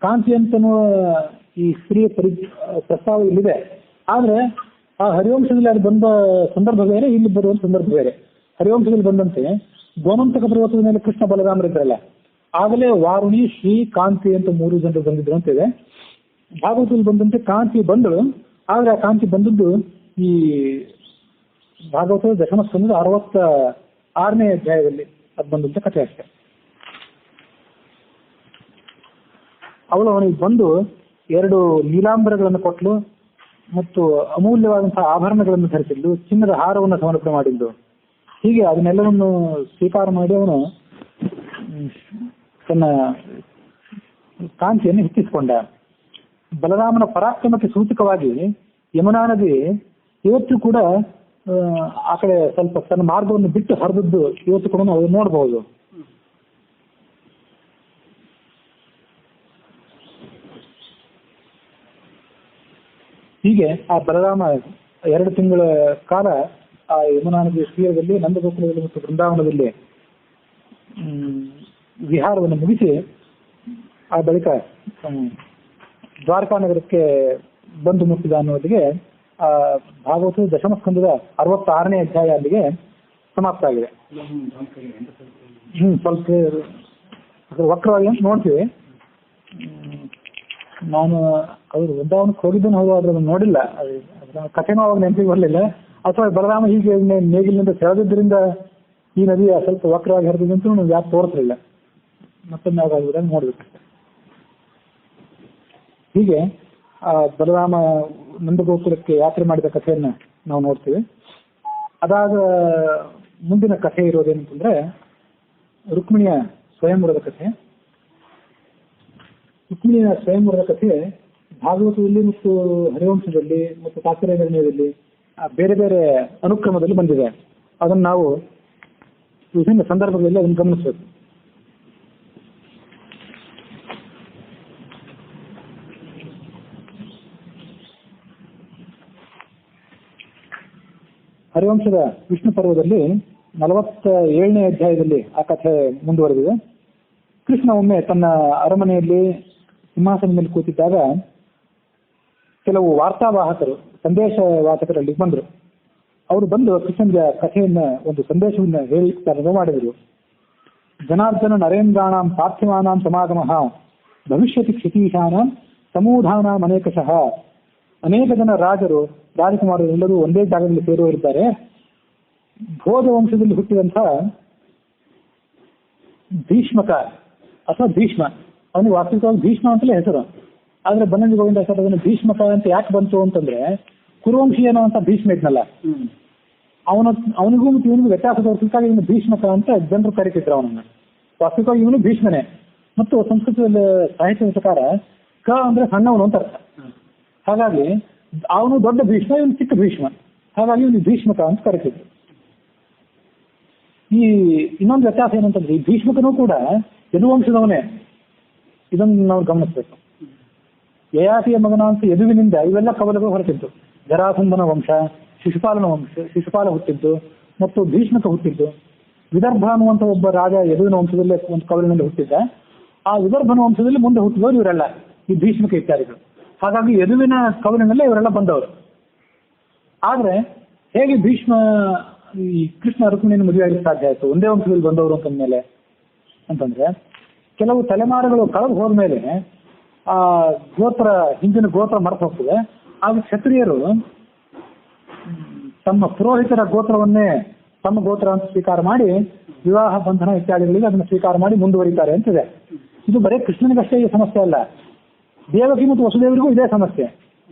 ಕಾಂತಿ ಅಂತನೂ ಈ ಸ್ತ್ರೀಯ ಪ್ರಸ್ತಾವ ಇಲ್ಲಿದೆ. ಆದ್ರೆ ಆ ಹರಿವಂಶದಲ್ಲಿ ಅದು ಬಂದ ಸಂದರ್ಭ ಬೇರೆ, ಇಲ್ಲಿ ಬರುವ ಸಂದರ್ಭ ಬೇರೆ. ಹರಿವಂಶದಲ್ಲಿ ಬಂದಂತೆ ಗೋಮಂತಕ ಪರ್ವತದ ಮೇಲೆ ಕೃಷ್ಣ ಬಲರಾಮರಿದ್ರಲ್ಲ, ಆಗಲೇ ವಾರುಣಿ, ಶ್ರೀ, ಕಾಂತಿ ಅಂತ 3 ಜನರು ಬಂದಿದ್ರು ಅಂತಿದೆ. ಭಾಗವತದಲ್ಲಿ ಬಂದಂತೆ ಕಾಂತಿ ಬಂದಳು, ಆದ್ರೆ ಆ ಕಾಂತಿ ಬಂದದ್ದು ಈ ಭಾಗವತದ ದಶಮ ಸ್ಕಂದದ 66ನೇ ಅಧ್ಯಾಯದಲ್ಲಿ ಅದು ಬಂದಂತ ಕಥೆ ಅಷ್ಟೆ. ಅವಳು ಅವನಿಗೆ ಬಂದು 2 ನೀಲಾಂಬರಗಳನ್ನು ಕೊಟ್ಟಲು ಮತ್ತು ಅಮೂಲ್ಯವಾದಂತಹ ಆಭರಣಗಳನ್ನು ಧರಿಸಿದ್ಲು, ಚಿನ್ನದ ಹಾರವನ್ನು ಸಮರ್ಪಣೆ ಮಾಡಿದ್ದು. ಹೀಗೆ ಅದನ್ನೆಲ್ಲವನ್ನು ಸ್ವೀಕಾರ ಮಾಡಿ ಅವನು ತನ್ನ ಕಾಂತಿಯನ್ನು ಹೆಚ್ಚಿಸಿಕೊಂಡ. ಬಲರಾಮನ ಪರಾಕ್ರಮಕ್ಕೆ ಸೂಚಕವಾಗಿ ಯಮುನಾ ನದಿ ಇವತ್ತು ಕೂಡ ಆ ಕಡೆ ಸ್ವಲ್ಪ ತನ್ನ ಮಾರ್ಗವನ್ನು ಬಿಟ್ಟು ಹರಿದದ್ದು ಇವತ್ತು ಕೂಡ ನಾವು ನೋಡಬಹುದು. ಹೀಗೆ ಆ ಬಲರಾಮ 2 ತಿಂಗಳ ಕಾಲ ಆ ಯಮುನಾ ನದಿಯ ತೀರದಲ್ಲಿ, ನಂದಗೋಕುಲದಲ್ಲಿ ಮತ್ತು ಬೃಂದಾವನದಲ್ಲಿ ವಿಹಾರವನ್ನು ಮುಗಿಸಿ ಆ ಬಳಿಕ ದ್ವಾರಕಾ ನಗರಕ್ಕೆ ಬಂದು ಮುಟ್ಟಿದ ಅನ್ನೋದಿಗೆ ಆ ಭಾಗವತದ ದಶಮಸ್ಕಂದದ 66ನೇ ಅಧ್ಯಾಯ ಅಲ್ಲಿಗೆ ಸಮಾಪ್ತ ಆಗಿದೆ. ಸ್ವಲ್ಪ ವಕ್ರವಾಗಿ ಅಂತ ನೋಡ್ತೀವಿ. ನಾನು ಅವರು ವೃಂದಾವನಕ್ಕೆ ಹೋಗಿದ್ದೇನೆ, ಹೌದು, ಆದ್ರೆ ಅದನ್ನು ನೋಡಿಲ್ಲ. ಕಥೆನೂ ಅವಾಗ ನೆನಪಿಗೆ ಬರಲಿಲ್ಲ. ಅಥವಾ ಬಲರಾಮ ಹೀಗೆ ನೇಗಿಲಿನಿಂದ ಸೆಳೆದಿದ್ದರಿಂದ ಈ ನದಿಯ ಸ್ವಲ್ಪ ವಕ್ರವಾಗಿ ಹರಿದಂತೂ ನಾವು ಯಾಕೆ ತೋರಿಸಲಿಲ್ಲ. ಮತ್ತೊಮ್ಮೆ ಆಗುವುದಾಗಿ ನೋಡ್ಬೇಕಷ್ಟೆ. ಹೀಗೆ ಆ ಬಲರಾಮ ನಂದಗೋಕುಲಕ್ಕೆ ಯಾತ್ರೆ ಮಾಡಿದ ಕಥೆಯನ್ನ ನಾವು ನೋಡ್ತೀವಿ. ಅದಾದ ಮುಂದಿನ ಕಥೆ ಇರೋದೇನಂತಂದ್ರೆ ರುಕ್ಮಿಣಿಯ ಸ್ವಯಂವರದ ಕಥೆ. ರುಕ್ಮಿಣಿಯ ಸ್ವಯಂವರದ ಕಥೆ ಭಾಗವತದಲ್ಲಿ ಮತ್ತು ಹರಿವಂಶದಲ್ಲಿ ಮತ್ತು ತಾತ್ಪರ್ಯದಲ್ಲಿ ಬೇರೆ ಬೇರೆ ಅನುಕ್ರಮದಲ್ಲಿ ಬಂದಿದೆ. ಅದನ್ನು ನಾವು ವಿಭಿನ್ನ ಸಂದರ್ಭಗಳಲ್ಲಿ ಅದನ್ನು ಗಮನಿಸಬೇಕು. ಹರಿವಂಶದ ವಿಷ್ಣು ಪರ್ವದಲ್ಲಿ 47ನೇ ಅಧ್ಯಾಯದಲ್ಲಿ ಆ ಕಥೆ ಮುಂದುವರೆದಿದೆ. ಕೃಷ್ಣ ಒಮ್ಮೆ ತನ್ನ ಅರಮನೆಯಲ್ಲಿ ಸಿಂಹಾಸನದ ಮೇಲೆ ಕೂತಿದ್ದಾಗ ಕೆಲವು ವಾರ್ತಾವಾಹಕರು, ಸಂದೇಶವಾಹಕರಲ್ಲಿ ಬಂದರು. ಅವರು ಬಂದು ಕೃಷ್ಣನ ಕಥೆಯನ್ನ, ಒಂದು ಸಂದೇಶವನ್ನ ಹೇಳಿ ಪ್ರಾರಂಭ ಮಾಡಿದರು. ಜನಾರ್ದನ ನರೇಂದ್ರಾಣಾಂ ಪಾರ್ಥಿವಾನಾಂ ಸಮಾಗಮಃ ಭವಿಷ್ಯತಿ ಕ್ಷಿತೀಶಾನಾಂ ಸಮೂಢಾನಾಂ ಅನೇಕಶಃ. ಅನೇಕ ಜನ ರಾಜರು, ರಾಜಕುಮಾರರು ಎಲ್ಲರೂ ಒಂದೇ ಜಾಗದಲ್ಲಿ ಸೇರುವರಿದ್ದಾರೆ. ಭೋಜ ವಂಶದಲ್ಲಿ ಹುಟ್ಟಿದಂತಹ ಭೀಷ್ಮಕ ಅಥವಾ ಭೀಷ್ಮ, ಅವನಿಗೆ ವಾಸ್ತವಿಕವಾಗಿ ಭೀಷ್ಮ ಅಂತಲೇ ಹೆಸರು. ಆದ್ರೆ ಬನ್ನಂಜಿ ಗೋವಿಂದ ಅದನ್ನು ಭೀಷ್ಮಕ ಅಂತ ಯಾಕೆ ಬಂತು ಅಂತಂದ್ರೆ, ಕುರುವಂಶೀಯನೋ ಅಂತ ಭೀಷ್ಮ ಇದ್ನಲ್ಲ, ಅವನಿಗೂ ಮತ್ತು ಇವನಿಗೂ ವ್ಯತ್ಯಾಸ ತೋರಿಸಲಿಕ್ಕಾಗಿ ಇವನು ಭೀಷ್ಮಕ ಅಂತ ಜನರು ಕರೀತಿದ್ರು ಅವನನ್ನ. ವಾಸ್ತವಿಕವಾಗಿ ಇವನು ಭೀಷ್ಮನೇ. ಮತ್ತು ಸಂಸ್ಕೃತದಲ್ಲಿ ಸಾಹಿತ್ಯದ ಪ್ರಕಾರ ಕ ಅಂದ್ರೆ ಸಣ್ಣವನು ಅಂತ ಅರ್ಥ. ಹಾಗಾಗಿ ಅವನು ದೊಡ್ಡ ಭೀಷ್ಮ, ಇವನು ಚಿಕ್ಕ ಭೀಷ್ಮ. ಹಾಗಾಗಿ ಇವನು ಭೀಷ್ಮಕ ಅಂತ ಕರಿತಿದ್ರು. ಈ ಇನ್ನೊಂದು ವ್ಯತ್ಯಾಸ ಏನಂತಂದ್ರೆ, ಈ ಭೀಷ್ಮಕನೂ ಕೂಡ ಯದುವಂಶದವನೇ. ಇದನ್ನು ನಾವು ಗಮನಿಸಬೇಕು. ಯಯಾತಿಯ ಮಗನ ಅಂತ ಯದುವಿನಿಂದ ಇವೆಲ್ಲ ಕವಲುಗಳು ಹೊರಟಿದ್ದು. ಜರಾಸಂಧನ ವಂಶ, ಶಿಶುಪಾಲ ಹುಟ್ಟಿದ್ದು, ಮತ್ತು ಭೀಷ್ಮಕ ಹುಟ್ಟಿದ್ದು. ವಿದರ್ಭ ಅನ್ನುವಂಥ ಒಬ್ಬ ರಾಜ ಯದುವಿನ ವಂಶದಲ್ಲೇ ಒಂದು ಕವಲಿನಲ್ಲಿ ಹುಟ್ಟಿದ್ದ. ಆ ವಿದರ್ಭನ ವಂಶದಲ್ಲಿ ಮುಂದೆ ಹುಟ್ಟಿದವರು ಇವರೆಲ್ಲ, ಈ ಭೀಷ್ಮಕ ಇತ್ಯಾದಿಗಳು. ಹಾಗಾಗಿ ಯದುವಿನ ಕವಲಿನಲ್ಲೇ ಇವರೆಲ್ಲ ಬಂದವರು. ಆದ್ರೆ ಹೇಗೆ ಈ ಕೃಷ್ಣ ರುಕ್ಮಿಣಿಯನ್ನು ಮದುವೆ ಆಗಲಿಕ್ಕೆ ಸಾಧ್ಯ ಆಯಿತು, ಒಂದೇ ವಂಶದಲ್ಲಿ ಬಂದವರು ಅಂತಂದ್ಮೇಲೆ ಅಂತಂದ್ರೆ, ಕೆಲವು ತಲೆಮಾರುಗಳು ಕಳೆದು ಹೋದ್ಮೇಲೆ ಆ ಹಿಂದಿನ ಗೋತ್ರ ಮರೆತು ಹೋಗ್ತದೆ. ಆಗ ಕ್ಷತ್ರಿಯರು ತಮ್ಮ ಪುರೋಹಿತರ ಗೋತ್ರವನ್ನೇ ತಮ್ಮ ಗೋತ್ರ ಅಂತ ಸ್ವೀಕಾರ ಮಾಡಿ ವಿವಾಹ ಬಂಧನ ಇತ್ಯಾದಿಗಳಿಗೆ ಅದನ್ನು ಸ್ವೀಕಾರ ಮಾಡಿ ಮುಂದುವರಿತಾರೆ ಅಂತಿದೆ. ಇದು ಬರೀ ಕೃಷ್ಣನಿಗಷ್ಟೇ ಈ ಸಮಸ್ಯೆ ಅಲ್ಲ, ದೇವಕಿ ಮತ್ತು ವಸುದೇವರಿಗೂ ಇದೇ ಸಮಸ್ಯೆ.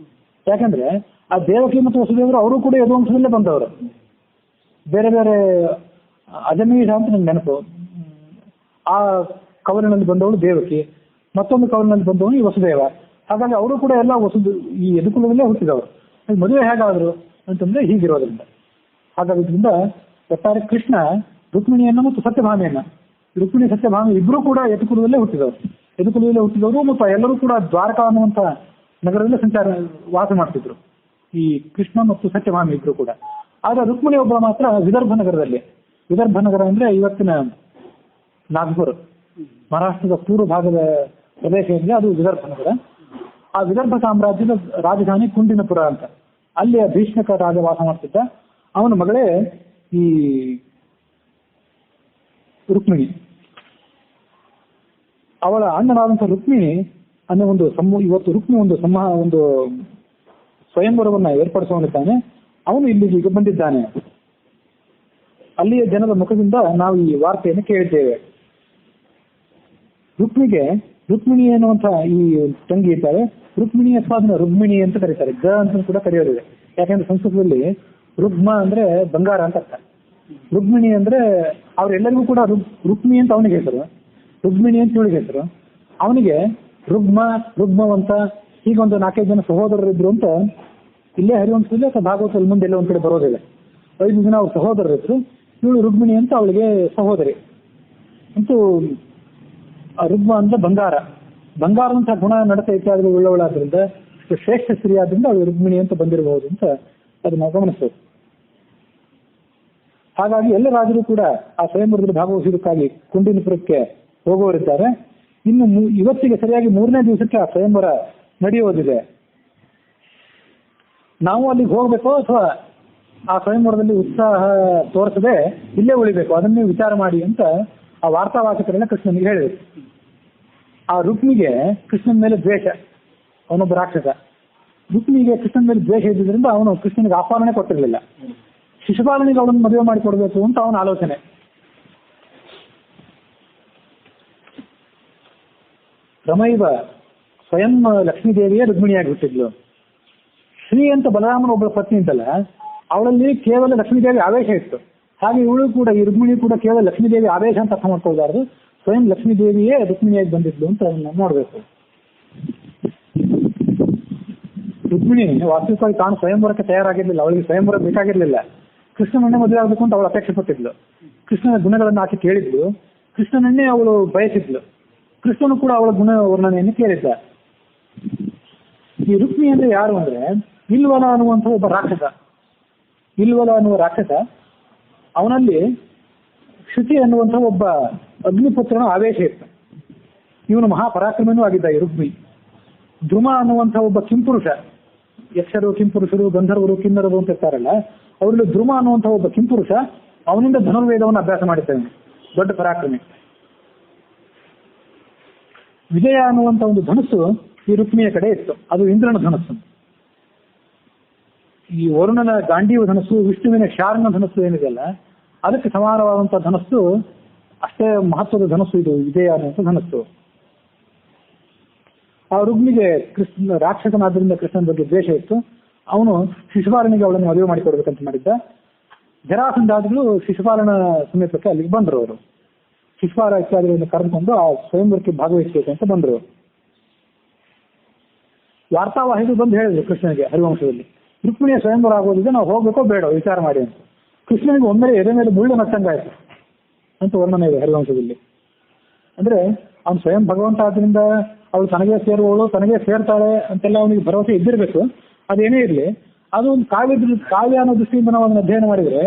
ಯಾಕಂದ್ರೆ ಆ ದೇವಕಿ ಮತ್ತು ವಸುದೇವರು ಅವರು ಕೂಡ ಯದುವಂಶದಲ್ಲೇ ಬಂದವರು. ಬೇರೆ ಬೇರೆ ಅಜಮೀಷ ಅಂತ ನಂಗೆ ನೆನಪು, ಆ ಕವಲಿನಲ್ಲಿ ಬಂದವಳು ದೇವಕಿ, ಮತ್ತೊಂದು ಕವಲಿನಲ್ಲಿ ಬಂದವನು ಈ ವಸುದೇವ. ಹಾಗಾಗಿ ಅವರು ಕೂಡ ಎಲ್ಲ ಈ ಯದುಕುಲದಲ್ಲೇ ಹುಟ್ಟಿದವರು. ಮದುವೆ ಹೇಗಾದ್ರು ಅಂತಂದ್ರೆ ಹೀಗಿರೋದ್ರಿಂದ. ಹಾಗಾಗಿ ಇದರಿಂದ ಒಟ್ಟಾರೆ ಕೃಷ್ಣ ರುಕ್ಮಿಣಿಯನ್ನು ಮತ್ತು ಸತ್ಯಭಾಮಿಯನ್ನ, ರುಕ್ಮಿಣಿ ಸತ್ಯಭಾಮಿ ಇಬ್ಬರು ಕೂಡ ಯದುಕುಲದಲ್ಲೇ ಹುಟ್ಟಿದವರು ಮತ್ತು ಎಲ್ಲರೂ ಕೂಡ ದ್ವಾರಕಾ ಅನ್ನುವಂಥ ನಗರದಲ್ಲೇ ವಾಸ ಮಾಡ್ತಿದ್ರು, ಈ ಕೃಷ್ಣ ಮತ್ತು ಸತ್ಯಭಾಮಿ ಇಬ್ರು ಕೂಡ. ಆಗ ರುಕ್ಮಿಣಿ ಒಬ್ಬರು ಮಾತ್ರ ವಿದರ್ಭ ನಗರದಲ್ಲಿ. ವಿದರ್ಭ ನಗರ ಅಂದ್ರೆ ಇವತ್ತಿನ ನಾಗ್ಪುರ್, ಮಹಾರಾಷ್ಟ್ರದ ಪೂರ್ವ ಭಾಗದ ಪ್ರದೇಶ ಏನಿದೆ ಅದು ವಿದರ್ಭ ನಗರ. ಆ ವಿದರ್ಭ ಸಾಮ್ರಾಜ್ಯದ ರಾಜಧಾನಿ ಕುಂಡಿನಪುರ ಅಂತ. ಅಲ್ಲಿ ಭೀಷ್ಮಕ ರಾಜ ವಾಸ ಮಾಡ್ತಿದ್ದ. ಅವನ ಮಗಳೇ ಈ ರುಕ್ಮಿಣಿ. ಅವಳ ಅಣ್ಣನಾದಂಥ ರುಕ್ಮಿಣಿ ಅನ್ನೋ ಇವತ್ತು ರುಕ್ಮಿಣಿ ಒಂದು ಸ್ವಯಂವರವನ್ನ ಏರ್ಪಡಿಸುವವನಿದ್ದಾನೆ. ಅವನು ಇಲ್ಲಿಗೆ ಬಂದಿದ್ದಾನೆ. ಅಲ್ಲಿಯ ಜನರ ಮುಖದಿಂದ ನಾವು ಈ ವಾರ್ತೆಯನ್ನು ಕೇಳಿದ್ದೇವೆ. ರುಕ್ಮಿಣಿ ಎನ್ನುವಂಥ ಈ ತಂಗಿ ಇದ್ದಾರೆ. ರುಕ್ಮಿಣಿ ಅಥವಾ ಅದನ್ನ ರುಗ್ಮಿಣಿ ಅಂತ ಕರೀತಾರೆ, ಗ ಅಂತ ಕೂಡ ಕರೆಯೋದಿದೆ. ಯಾಕಂದ್ರೆ ಸಂಸ್ಕೃತದಲ್ಲಿ ರುಗ್ಮ ಅಂದ್ರೆ ಬಂಗಾರ ಅಂತ ಅರ್ಥ. ರುಗ್ಮಿಣಿ ಅಂದ್ರೆ ಅವರೆಲ್ಲರಿಗೂ ಕೂಡ ರುಕ್ಮಿ ಅಂತ ಅವನಿಗೆ ಹೆಸರು, ರುಗ್ಮಿಣಿ ಅಂತ ಇವಳಿಗೆ ಹೆಸರು. ಅವನಿಗೆ ರುಗ್ಮವಂತ ಹೀಗೊಂದು 4-5 ಜನ ಸಹೋದರರಿದ್ರು ಅಂತ ಇಲ್ಲೇ ಹರಿವಂಶದಲ್ಲಿ ಅಥವಾ ಭಾಗವತದಲ್ಲಿ ಮುಂದೆ ಎಲ್ಲ ಒಂದ್ ಕಡೆ ಬರೋದಿಲ್ಲ. 5 ಜನ ಅವ್ರ ಸಹೋದರರಿದ್ರು. ಇವಳು ರುಗ್ಮಿಣಿ ಅಂತ ಅವಳಿಗೆ ಸಹೋದರಿ. ಅಂತೂ ರುಗ್ಮ ಅಂದ್ರೆ ಬಂಗಾರದಂತಹ ಗುಣ ನಡತೆ ಇತ್ಯಾದಿ ಉಳ್ಳವಳಾದ್ರಿಂದ, ಶ್ರೇಷ್ಠ ಸ್ತ್ರೀ ಆದ್ರಿಂದ ಅವಳು ರುಗ್ಮಿಣಿ ಅಂತ ಬಂದಿರಬಹುದು ಅಂತ ಅದನ್ನ ಗಮನಿಸಬೇಕು. ಹಾಗಾಗಿ ಎಲ್ಲ ರಾಜರು ಕೂಡ ಆ ಸ್ವಯಂವರದಲ್ಲಿ ಭಾಗವಹಿಸುವುದಕ್ಕಾಗಿ ಕುಂಡಿನಪುರಕ್ಕೆ ಹೋಗುವವರಿದ್ದಾರೆ. ಇನ್ನು ಇವತ್ತಿಗೆ ಸರಿಯಾಗಿ 3ನೇ ದಿವಸಕ್ಕೆ ಆ ಸ್ವಯಂವರ ನಡೆಯೋದಿದೆ. ನಾವು ಅಲ್ಲಿಗೆ ಹೋಗ್ಬೇಕು ಅಥವಾ ಆ ಸ್ವಯಂವರದಲ್ಲಿ ಉತ್ಸಾಹ ತೋರಿಸದೆ ಇಲ್ಲೇ ಉಳಿಬೇಕು, ಅದನ್ನೇ ವಿಚಾರ ಮಾಡಿ ಅಂತ ಆ ವಾರ್ತಾವಾಚಕರೆಲ್ಲ ಕೃಷ್ಣನಿಗೆ ಹೇಳಿದರು. ಆ ರುಕ್ಮಿಗೆ ಕೃಷ್ಣನ ಮೇಲೆ ದ್ವೇಷ, ಅವನೊಬ್ಬ ರಾಕ್ಷಸ. ರುಕ್ಮಿಗೆ ಕೃಷ್ಣನ ಮೇಲೆ ದ್ವೇಷ ಇದ್ದಿದ್ದರಿಂದ ಅವನು ಕೃಷ್ಣನಿಗೆ ಆಹ್ವಾನನೆ ಕೊಟ್ಟಿರಲಿಲ್ಲ. ಶಿಶುಪಾಲನಿಗೆ ಅವಳನ್ನು ಮದುವೆ ಮಾಡಿಕೊಡ್ಬೇಕು ಅಂತ ಅವನ ಆಲೋಚನೆ. ರಮೈವ ಸ್ವಯಂ ಲಕ್ಷ್ಮೀದೇವಿಯೇ ರುಕ್ಮಿಣಿಯಾಗಿ ಹುಟ್ಟಿದ್ಲು. ಶ್ರೀ ಅಂತ ಬಲರಾಮನ ಒಬ್ಬಳ ಪತ್ನಿ ಅಂತಲ್ಲ, ಅವಳಲ್ಲಿ ಕೇವಲ ಲಕ್ಷ್ಮೀದೇವಿ ಆವೇಶ ಇತ್ತು. ಹಾಗೆ ಇವಳು ಕೂಡ, ಈ ರುಕ್ಮಿಣಿ ಕೂಡ ಕೇವಲ ಲಕ್ಷ್ಮೀದೇವಿ ಆವೇಶ ಅಂತ ಅರ್ಥ ಮಾಡ್ಕೊಳ್ಬಾರ್ದು, ಸ್ವಯಂ ಲಕ್ಷ್ಮೀದೇವಿಯೇ ರುಕ್ಮಿಣಿಯಾಗಿ ಬಂದಿದ್ಲು ಅಂತ ನೋಡ್ಬೇಕು. ರುಕ್ಮಿಣಿ ವಾಸ್ತವಿಕವಾಗಿ ತಾನು ಸ್ವಯಂವರಕ್ಕೆ ತಯಾರಾಗಿರ್ಲಿಲ್ಲ, ಅವಳಿಗೆ ಸ್ವಯಂವರ ಬೇಕಾಗಿರ್ಲಿಲ್ಲ. ಕೃಷ್ಣನನ್ನೇ ಮದುವೆ ಆಗಬೇಕು ಅಂತ ಅವಳು ಅಪೇಕ್ಷೆ ಪಟ್ಟಿದ್ಲು. ಕೃಷ್ಣನ ಗುಣಗಳನ್ನು ಆಕೆ ಕೇಳಿದ್ಲು, ಕೃಷ್ಣನನ್ನೇ ಅವಳು ಬಯಸಿದ್ಲು. ಕೃಷ್ಣನು ಕೂಡ ಅವಳ ಗುಣ ವರ್ಣನೆಯನ್ನು ಕೇಳಿದ್ದ. ಈ ರುಕ್ಮಿಣಿ ಅಂದ್ರೆ ಯಾರು ಅಂದ್ರೆ ಇಲ್ವಲ ಅನ್ನುವಂಥ ಒಬ್ಬ ರಾಕ್ಷಸ. ಇಲ್ವಲ ಅನ್ನುವ ರಾಕ್ಷಸ, ಅವನಲ್ಲಿ ಶುಚಿ ಅನ್ನುವಂಥ ಒಬ್ಬ ಅಗ್ನಿಪುತ್ರನ ಆವೇಶ ಇತ್ತು. ಇವನು ಮಹಾಪರಾಕ್ರಮನೂ ಆಗಿದ್ದ ಈ ರುಕ್ಮಿ. ಧ್ರುವ ಅನ್ನುವಂಥ ಒಬ್ಬ ಕಿಂಪುರುಷ, ಯಕ್ಷರು ಕಿಂಪುರುಷರು ಗಂಧರ್ವರು ಕಿನ್ನರರು ಅಂತ ಇರ್ತಾರಲ್ಲ, ಅವರಲ್ಲಿ ಧ್ರುವ ಅನ್ನುವಂಥ ಒಬ್ಬ ಕಿಂಪುರುಷ, ಅವನಿಂದ ಧನುರ್ವೇದವನ್ನು ಅಭ್ಯಾಸ ಮಾಡಿದ್ದಾನೆ, ದೊಡ್ಡ ಪರಾಕ್ರಮಿ. ವಿಜಯ ಅನ್ನುವಂಥ ಒಂದು ಧನಸ್ಸು ಈ ರುಕ್ಮಿಯ ಕಡೆ ಇತ್ತು, ಅದು ಇಂದ್ರನ ಧನಸ್ಸು. ಈ ವರುಣನ ಗಾಂಡೀವ ಧನಸ್ಸು, ವಿಷ್ಣುವಿನ ಶಾರ್ಣ ಧನಸ್ಸು ಏನಿದೆಯಲ್ಲ, ಅದಕ್ಕೆ ಸಮಾನವಾದಂಥ ಧನಸ್ಸು, ಅಷ್ಟೇ ಮಹತ್ವದ ಧನಸ್ಸು ಇದು ವಿಜಯ ಅನ್ನುವಂಥ ಧನಸ್ಸು. ಆ ರುಗ್ಮಿಗೆ ರಾಕ್ಷಸನಾದ್ರಿಂದ ಕೃಷ್ಣನ ಬಗ್ಗೆ ದ್ವೇಷ ಇತ್ತು. ಅವನು ಶಿಶುಪಾಲನಿಗೆ ಅವಳನ್ನು ಮದುವೆ ಮಾಡಿಕೊಡ್ಬೇಕಂತ ಮಾಡಿದ್ದ. ಜರಾಸಂಧಾದಿಗಳು ಶಿಶುಪಾಲನ ಸಮೀಪಕ್ಕೆ ಅಲ್ಲಿಗೆ ಬಂದರು. ಅವರು ಶಿಶುಪಾಲ ಇತ್ಯಾದಿಗಳನ್ನು ಕರೆದುಕೊಂಡು ಆ ಸ್ವಯಂವರಕ್ಕೆ ಭಾಗವಹಿಸಬೇಕಂತ ಬಂದರು. ವಾರ್ತಾವಾಹಿಗಳು ಬಂದು ಹೇಳಿದ್ರು ಕೃಷ್ಣನಿಗೆ ಹರಿವಂಶದಲ್ಲಿ, ರುಕ್ಮಿಣಿಯ ಸ್ವಯಂವರ ಆಗೋದಿದೆ, ನಾವು ಹೋಗ್ಬೇಕೋ ಬೇಡ ವಿಚಾರ ಮಾಡಿ ಅಂತ. ಕೃಷ್ಣನಿಗೆ ಒಮ್ಮೆಲೆ ಎದೆ ಮೇಲೆ ಮುಳ್ಳು ನಚ್ಚಂಗಾಯ್ತು ಅಂತ ವರ್ಣನೆ ಇದೆ ಹರಿವಂಶದಲ್ಲಿ. ಅಂದ್ರೆ ಅವ್ನು ಸ್ವಯಂ ಭಗವಂತ ಆದ್ರಿಂದ ಅವಳು ತನಗೆ ಸೇರುವವಳು, ತನಗೆ ಸೇರ್ತಾಳೆ ಅಂತೆಲ್ಲ ಅವನಿಗೆ ಭರವಸೆ ಇದ್ದಿರಬೇಕು. ಅದೇನೇ ಇರಲಿ, ಅದು ಒಂದು ಕಾವ್ಯ ಅನ್ನೋ ದೃಷ್ಟಿಯಿಂದ ನಾವು ಅದನ್ನು ಅಧ್ಯಯನ ಮಾಡಿದರೆ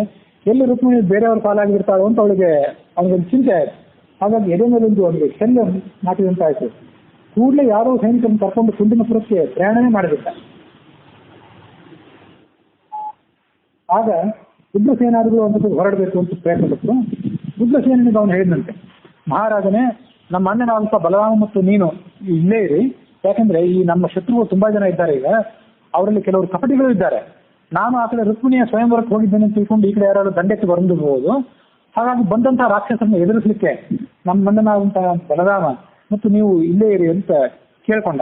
ಎಲ್ಲಿ ರುಕ್ಮಿಣಿ ಬೇರೆಯವ್ರ ಪಾಲಾಗಿರ್ತಾಳೋ ಅಂತ ಅವನಿಗೊಂದು ಚಿಂತೆ ಆಯ್ತು. ಹಾಗಾಗಿ ಎದೆ ಮೇಲೆ ಒಂದು ಚೆಲ್ಲ ನಾಟಿದಂತಾಯ್ತು. ಕೂಡಲೇ ಯಾರೋ ಸೈನಿಕರನ್ನು ಕರ್ಕೊಂಡು ಕುಂಡಿನಪುರಕ್ಕೆ ಪ್ರಯಾಣವೇ ಮಾಡಬೇಕ. ಆಗ ಉಗ್ರಸೇನಾದಿಗಳು ಒಂದು ಹೊರಡಬೇಕು ಅಂತ ಪ್ರಯತ್ನ ಪಟ್ಟು ಉಗ್ರಸೇನಿಗೆ ಅವನು ಹೇಳಿದಂತೆ, ಮಹಾರಾಜನೇ, ನಮ್ಮ ಅಣ್ಣನಾದಂಥ ಬಲರಾಮ ಮತ್ತು ನೀನು ಇಲ್ಲೇ ಇರಿ. ಯಾಕಂದ್ರೆ ಈ ನಮ್ಮ ಶತ್ರುಗಳು ತುಂಬಾ ಜನ ಇದ್ದಾರೆ, ಈಗ ಅವರಲ್ಲಿ ಕೆಲವರು ಕಪಟಿಗಳು ಇದ್ದಾರೆ. ನಾನು ಆ ಕಡೆ ರುಕ್ಮಿಣಿಯ ಸ್ವಯಂವರಕ್ಕೆ ಹೋಗಿದ್ದೇನೆ ಅಂತ ತಿಳ್ಕೊಂಡು ಈ ಕಡೆ ಯಾರು ದಂಡೆತ್ತಿ ಬಂದಿರಬಹುದು. ಹಾಗಾಗಿ ಬಂದಂತಹ ರಾಕ್ಷಸರನ್ನು ಎದುರಿಸಲಿಕ್ಕೆ ನಮ್ಮ ಅಣ್ಣನಾದಂತಹ ಬಲರಾಮ ಮತ್ತು ನೀವು ಇಲ್ಲೇ ಇರಿ ಅಂತ ಕೇಳ್ಕೊಂಡ.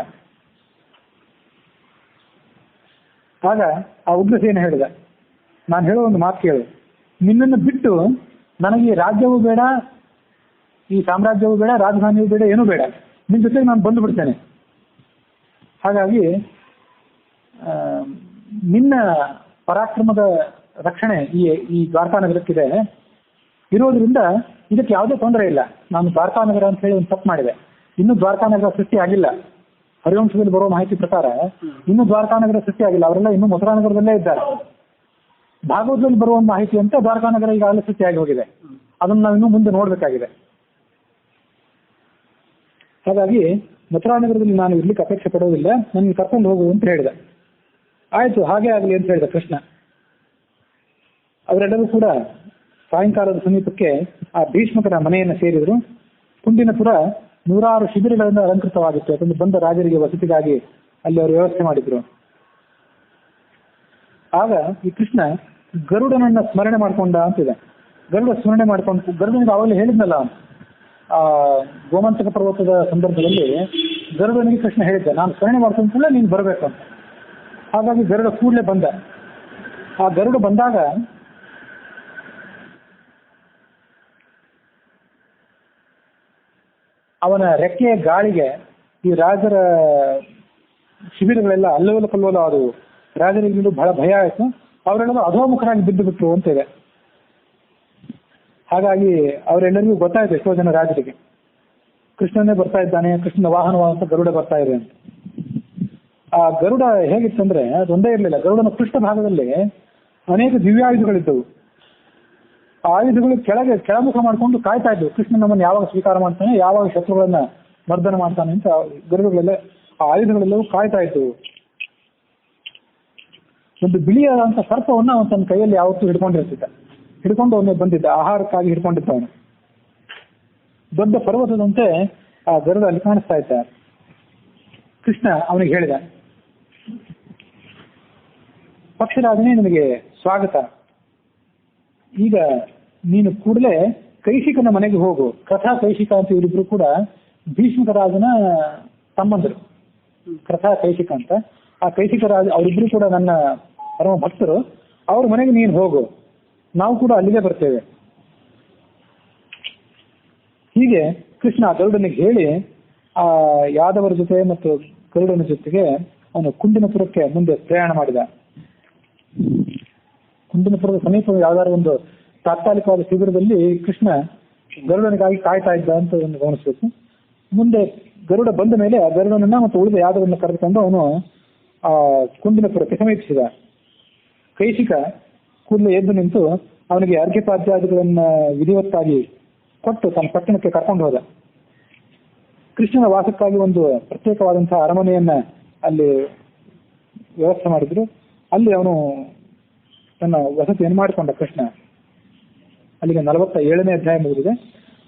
ಆಗ ಆ ಉಗ್ರಸೇನ ಹೇಳಿದ, ನಾನು ಹೇಳೋ ಒಂದು ಮಾತು ಕೇಳು, ನಿನ್ನನ್ನು ಬಿಟ್ಟು ನನಗೆ ಈ ರಾಜ್ಯವೂ ಬೇಡ, ಈ ಸಾಮ್ರಾಜ್ಯವೂ ಬೇಡ, ರಾಜಧಾನಿಯೂ ಬೇಡ, ಏನೂ ಬೇಡ, ನಿನ್ನ ಜೊತೆಗೆ ನಾನು ಬಂದು ಬಿಡ್ತೇನೆ. ಹಾಗಾಗಿ ನಿನ್ನ ಪರಾಕ್ರಮದ ರಕ್ಷಣೆ ಈ ದ್ವಾರಕಾನಗರಕ್ಕಿದೆ ಇರೋದ್ರಿಂದ ಇದಕ್ಕೆ ಯಾವುದೇ ತೊಂದರೆ ಇಲ್ಲ. ನಾನು ದ್ವಾರಕಾನಗರ ಅಂತ ಹೇಳಿ ಒಂದು ತಪ್ಪು ಮಾಡಿದೆ. ಇನ್ನೂ ದ್ವಾರಕಾನಗರ ಸೃಷ್ಟಿ ಆಗಿಲ್ಲ. ಹರಿವಂಶದಲ್ಲಿ ಬರುವ ಮಾಹಿತಿ ಪ್ರಕಾರ ಇನ್ನೂ ದ್ವಾರಕಾನಗರ ಸೃಷ್ಟಿ ಆಗಿಲ್ಲ. ಅವರೆಲ್ಲ ಇನ್ನೂ ಮಥುರಾನಗರದಲ್ಲೇ ಇದ್ದಾರೆ. ಭಾಗವತದಲ್ಲಿ ಬರುವ ಮಾಹಿತಿ ಅಂತ ದ್ವಾರಕಾನಗರ ಈಗಾಗಲೇ ಸೃಷ್ಟಿಯಾಗಿ ಹೋಗಿದೆ. ಅದನ್ನು ನಾವು ಇನ್ನೂ ಮುಂದೆ ನೋಡಬೇಕಾಗಿದೆ. ಹಾಗಾಗಿ ಮಥುರಾನಗರದಲ್ಲಿ ನಾನು ಇರ್ಲಿಕ್ಕೆ ಅಪೇಕ್ಷೆ ಪಡೋದಿಲ್ಲ, ನನಗೆ ಕರ್ಕೊಂಡು ಹೋಗು ಅಂತ ಹೇಳಿದೆ. ಆಯ್ತು, ಹಾಗೆ ಆಗಲಿ ಅಂತ ಹೇಳಿದ ಕೃಷ್ಣ. ಅವರೆಲ್ಲರೂ ಕೂಡ ಸಾಯಂಕಾಲದ ಸಮೀಪಕ್ಕೆ ಆ ಭೀಷ್ಮಕರ ಮನೆಯನ್ನು ಸೇರಿದ್ರು. ಕುಂಡಿನಪುರ 100 ಶಿಬಿರಗಳಿಂದ ಅಲಂಕೃತವಾಗಿತ್ತು. ಯಾಕಂದ್ರೆ ಬಂದ ರಾಜರಿಗೆ ವಸತಿಗಾಗಿ ಅಲ್ಲಿ ಅವರು ವ್ಯವಸ್ಥೆ ಮಾಡಿದ್ರು. ಆಗ ಈ ಕೃಷ್ಣ ಗರುಡನನ್ನ ಸ್ಮರಣೆ ಮಾಡ್ಕೊಂಡ ಅಂತಿದೆ. ಗರುಡ ಸ್ಮರಣೆ ಮಾಡ್ಕೊಂಡು, ಗರುಡನಿಗೆ ಅವಾಗಲೇ ಹೇಳಿದ್ನಲ್ಲ, ಆ ಗೋಮಂತಕ ಪರ್ವತದ ಸಂದರ್ಭದಲ್ಲಿ ಗರುಡನಿಗೆ ಕೃಷ್ಣ ಹೇಳಿದ್ದ, ನಾನು ಸ್ಮರಣೆ ಮಾಡ್ಕೊಂಡ್ಕೂಡಲೇ ನೀನು ಬರಬೇಕು ಅಂತ. ಹಾಗಾಗಿ ಗರುಡ ಕೂಡಲೇ ಬಂದ. ಆ ಗರುಡ ಬಂದಾಗ ಅವನ ರೆಕ್ಕೆಯ ಗಾಳಿಗೆ ಈ ರಾಜರ ಶಿಬಿರಗಳೆಲ್ಲ ಅಲ್ಲೋಲ ಕಲ್ಲೋಲ ಆದವು. ರಾಜರಿಗೂ ಬಹಳ ಭಯ ಆಯಿತು. ಅವರೆಲ್ಲರೂ ಅಧೋಮುಖರಾಗಿ ಬಿದ್ದು ಬಿಟ್ರು ಅಂತಿದೆ. ಹಾಗಾಗಿ ಅವರೆಲ್ಲರಿಗೂ ಗೊತ್ತಾಯ್ತು, ಎಷ್ಟೋ ಜನ ರಾಜರಿಗೆ, ಕೃಷ್ಣನೇ ಬರ್ತಾ ಇದ್ದಾನೆ, ಕೃಷ್ಣನ ವಾಹನವಾದಂತ ಗರುಡ ಬರ್ತಾ ಇದೆ ಅಂತ. ಆ ಗರುಡ ಹೇಗಿತ್ತಂದ್ರೆ ಅದೊಂದೇ ಇರಲಿಲ್ಲ. ಗರುಡನ ಪೃಷ್ಠ ಭಾಗದಲ್ಲಿ ಅನೇಕ ದಿವ್ಯಾಯುಧಗಳಿದ್ದವು. ಆ ಆಯುಧಗಳು ಕೆಳಮುಖ ಮಾಡಿಕೊಂಡು ಕಾಯ್ತಾ ಇದ್ವು. ಕೃಷ್ಣ ನಮ್ಮನ್ನು ಯಾವಾಗ ಸ್ವೀಕಾರ ಮಾಡ್ತಾನೆ, ಯಾವಾಗ ಶತ್ರುಗಳನ್ನ ಮರ್ದನ ಮಾಡ್ತಾನೆ ಅಂತ ಗರುಡಗಳೆಲ್ಲ, ಆ ಆಯುಧಗಳೆಲ್ಲವೂ ಕಾಯ್ತಾ ಇದ್ದವು. ಒಂದು ಬಿಳಿಯಾದಂಥ ಸರ್ಪವನ್ನು ಅವನು ತನ್ನ ಕೈಯಲ್ಲಿ ಯಾವತ್ತೂ ಹಿಡ್ಕೊಂಡು ಅವನು ಬಂದಿದ್ದ, ಆಹಾರಕ್ಕಾಗಿ ಹಿಡ್ಕೊಂಡಿದ್ದ ಅವನು. ದೊಡ್ಡ ಪರ್ವತದಂತೆ ಆ ಗರುಡ ಅಲ್ಲಿ ಕಾಣಿಸ್ತಾ ಇದ್ದ. ಕೃಷ್ಣ ಅವನಿಗೆ ಹೇಳಿದ, ಪಕ್ಷರಾಜನೇ, ನಿನಗೆ ಸ್ವಾಗತ. ಈಗ ನೀನು ಕೂಡಲೇ ಕೈಶಿಕನ ಮನೆಗೆ ಹೋಗು. ಕಥಾ ಕೈಶಿಕ ಅಂತ ಇವರಿಬ್ರು ಕೂಡ ಭೀಷ್ಮಕ ರಾಜನ ತಮ್ಮಂದರು, ಕಥಾ ಕೈಶಿಕ ಅಂತ. ಆ ಕೈಶಿಕ ರಾಜ ಅವರಿಬ್ರು ಕೂಡ ನನ್ನ ಪರಮ ಭಕ್ತರು. ಅವ್ರ ಮನೆಗೆ ನೀನು ಹೋಗು, ನಾವು ಕೂಡ ಅಲ್ಲಿಗೆ ಬರ್ತೇವೆ. ಹೀಗೆ ಕೃಷ್ಣ ಗರುಡನಿಗೆ ಹೇಳಿ ಆ ಯಾದವರ ಜೊತೆ ಮತ್ತು ಗರುಡನ ಜೊತೆಗೆ ಅವನು ಕುಂಡಿನಪುರಕ್ಕೆ ಮುಂದೆ ಪ್ರಯಾಣ ಮಾಡಿದ. ಕುಂಡಿನಪುರದ ಸಮೀಪ ಯಾವ್ದಾದ್ರು ಒಂದು ತಾತ್ಕಾಲಿಕವಾದ ಶಿಬಿರದಲ್ಲಿ ಕೃಷ್ಣ ಗರುಡನಿಗಾಗಿ ಕಾಯ್ತಾ ಇದ್ದ ಅಂತ ಒಂದು ಗಮನಿಸಬೇಕು. ಮುಂದೆ ಗರುಡ ಬಂದ ಮೇಲೆ ಆ ಗರುಡನನ್ನ ಮತ್ತು ಉಳಿದ ಯಾದವನ್ನ ಕರೆದುಕೊಂಡು ಅವನು ಆ ಕುಂಡಿನಪುರಕ್ಕೆ ಸಮೀಪಿಸಿದ. ಕೈಶಿಕ ಕೂಡಲೇ ಎದ್ದು ನಿಂತು ಅವನಿಗೆ ಅರ್ಘ್ಯಪಾದ್ಯಾದಿಗಳನ್ನ ವಿಧಿವತ್ತಾಗಿ ಕೊಟ್ಟು ತನ್ನ ಪಟ್ಟಣಕ್ಕೆ ಕರ್ಕೊಂಡು ಹೋದ. ಕೃಷ್ಣನ ವಾಸಕ್ಕಾಗಿ ಒಂದು ಪ್ರತ್ಯೇಕವಾದಂತಹ ಅರಮನೆಯನ್ನ ಅಲ್ಲಿ ವ್ಯವಸ್ಥೆ ಮಾಡಿದ್ರು. ಅಲ್ಲಿ ಅವನು ತನ್ನ ವಸತಿಯನ್ನು ಮಾಡಿಕೊಂಡ ಕೃಷ್ಣ. ಅಲ್ಲಿಗೆ 47ನೇ ಅಧ್ಯಾಯ ಮುಗಿದಿದೆ.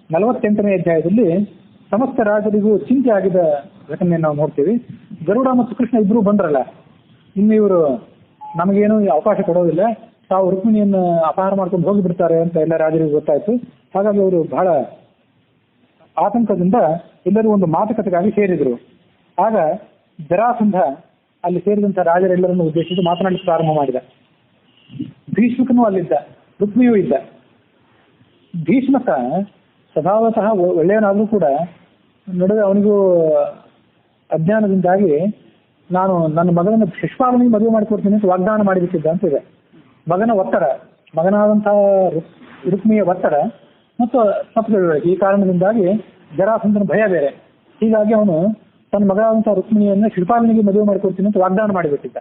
48ನೇ ಅಧ್ಯಾಯದಲ್ಲಿ ಸಮಸ್ತ ರಾಜರಿಗೂ ಚಿಂತೆ ಆಗಿದ ಘಟನೆಯನ್ನು ನಾವು ನೋಡ್ತೀವಿ. ಗರುಡ ಮತ್ತು ಕೃಷ್ಣ ಇಬ್ಬರು ಬಂದ್ರಲ್ಲ, ಇನ್ನು ಇವರು ನಮಗೇನು ಅವಕಾಶ ಕೊಡೋದಿಲ್ಲ, ತಾವು ರುಕ್ಮಿಣಿಯನ್ನು ಅಪಹಾರ ಮಾಡ್ಕೊಂಡು ಹೋಗಿಬಿಡ್ತಾರೆ ಅಂತ ಎಲ್ಲ ರಾಜರಿಗೂ ಗೊತ್ತಾಯ್ತು. ಹಾಗಾಗಿ ಅವರು ಬಹಳ ಆತಂಕದಿಂದ ಎಲ್ಲರೂ ಒಂದು ಮಾತುಕತೆಗಾಗಿ ಸೇರಿದ್ರು. ಆಗ ಜರಾಸಂಧ ಅಲ್ಲಿ ಸೇರಿದಂತ ರಾಜರೆಲ್ಲರನ್ನು ಉದ್ದೇಶಿಸಿ ಮಾತನಾಡಲಿಕ್ಕೆ ಪ್ರಾರಂಭ ಮಾಡಿದ. ಭೀಷ್ಮಕನೂ ಅಲ್ಲಿದ್ದ, ರುಕ್ಮಿಣಿಯೂ ಇದ್ದ. ಭೀಷ್ಮಕ ಸ್ವಭಾವತಃ ಒಳ್ಳೆಯವನಾದ್ರೂ ಕೂಡ ನಡುವೆ ಅವನಿಗೂ ಅಜ್ಞಾನದಿಂದಾಗಿ ನಾನು ನನ್ನ ಮಗನನ್ನು ಶಿಶುಪಾಲನಿಗೆ ಮದುವೆ ಮಾಡಿಕೊಡ್ತೀನಿ ಅಂತ ವಾಗ್ದಾನ ಮಾಡಿಬಿಟ್ಟಿದ್ದ ಅಂತಿದೆ. ಮಗನ ಒತ್ತಡ, ಮಗನಾದಂತಹ ರುಕ್ಮಿಯ ಒತ್ತಡ ಮತ್ತು ತಪ್ಪುಗಳು, ಈ ಕಾರಣದಿಂದಾಗಿ ಜರಾಸಂಧನ ಭಯ ಬೇರೆ. ಹೀಗಾಗಿ ಅವನು ತನ್ನ ಮಗನಾದಂತಹ ರುಕ್ಮಿಣಿಯನ್ನು ಶಿಶುಪಾಲನಿಗೆ ಮದುವೆ ಮಾಡಿಕೊಡ್ತೀನಿ ಅಂತ ವಾಗ್ದಾನ ಮಾಡಿಬಿಟ್ಟಿದ್ದ.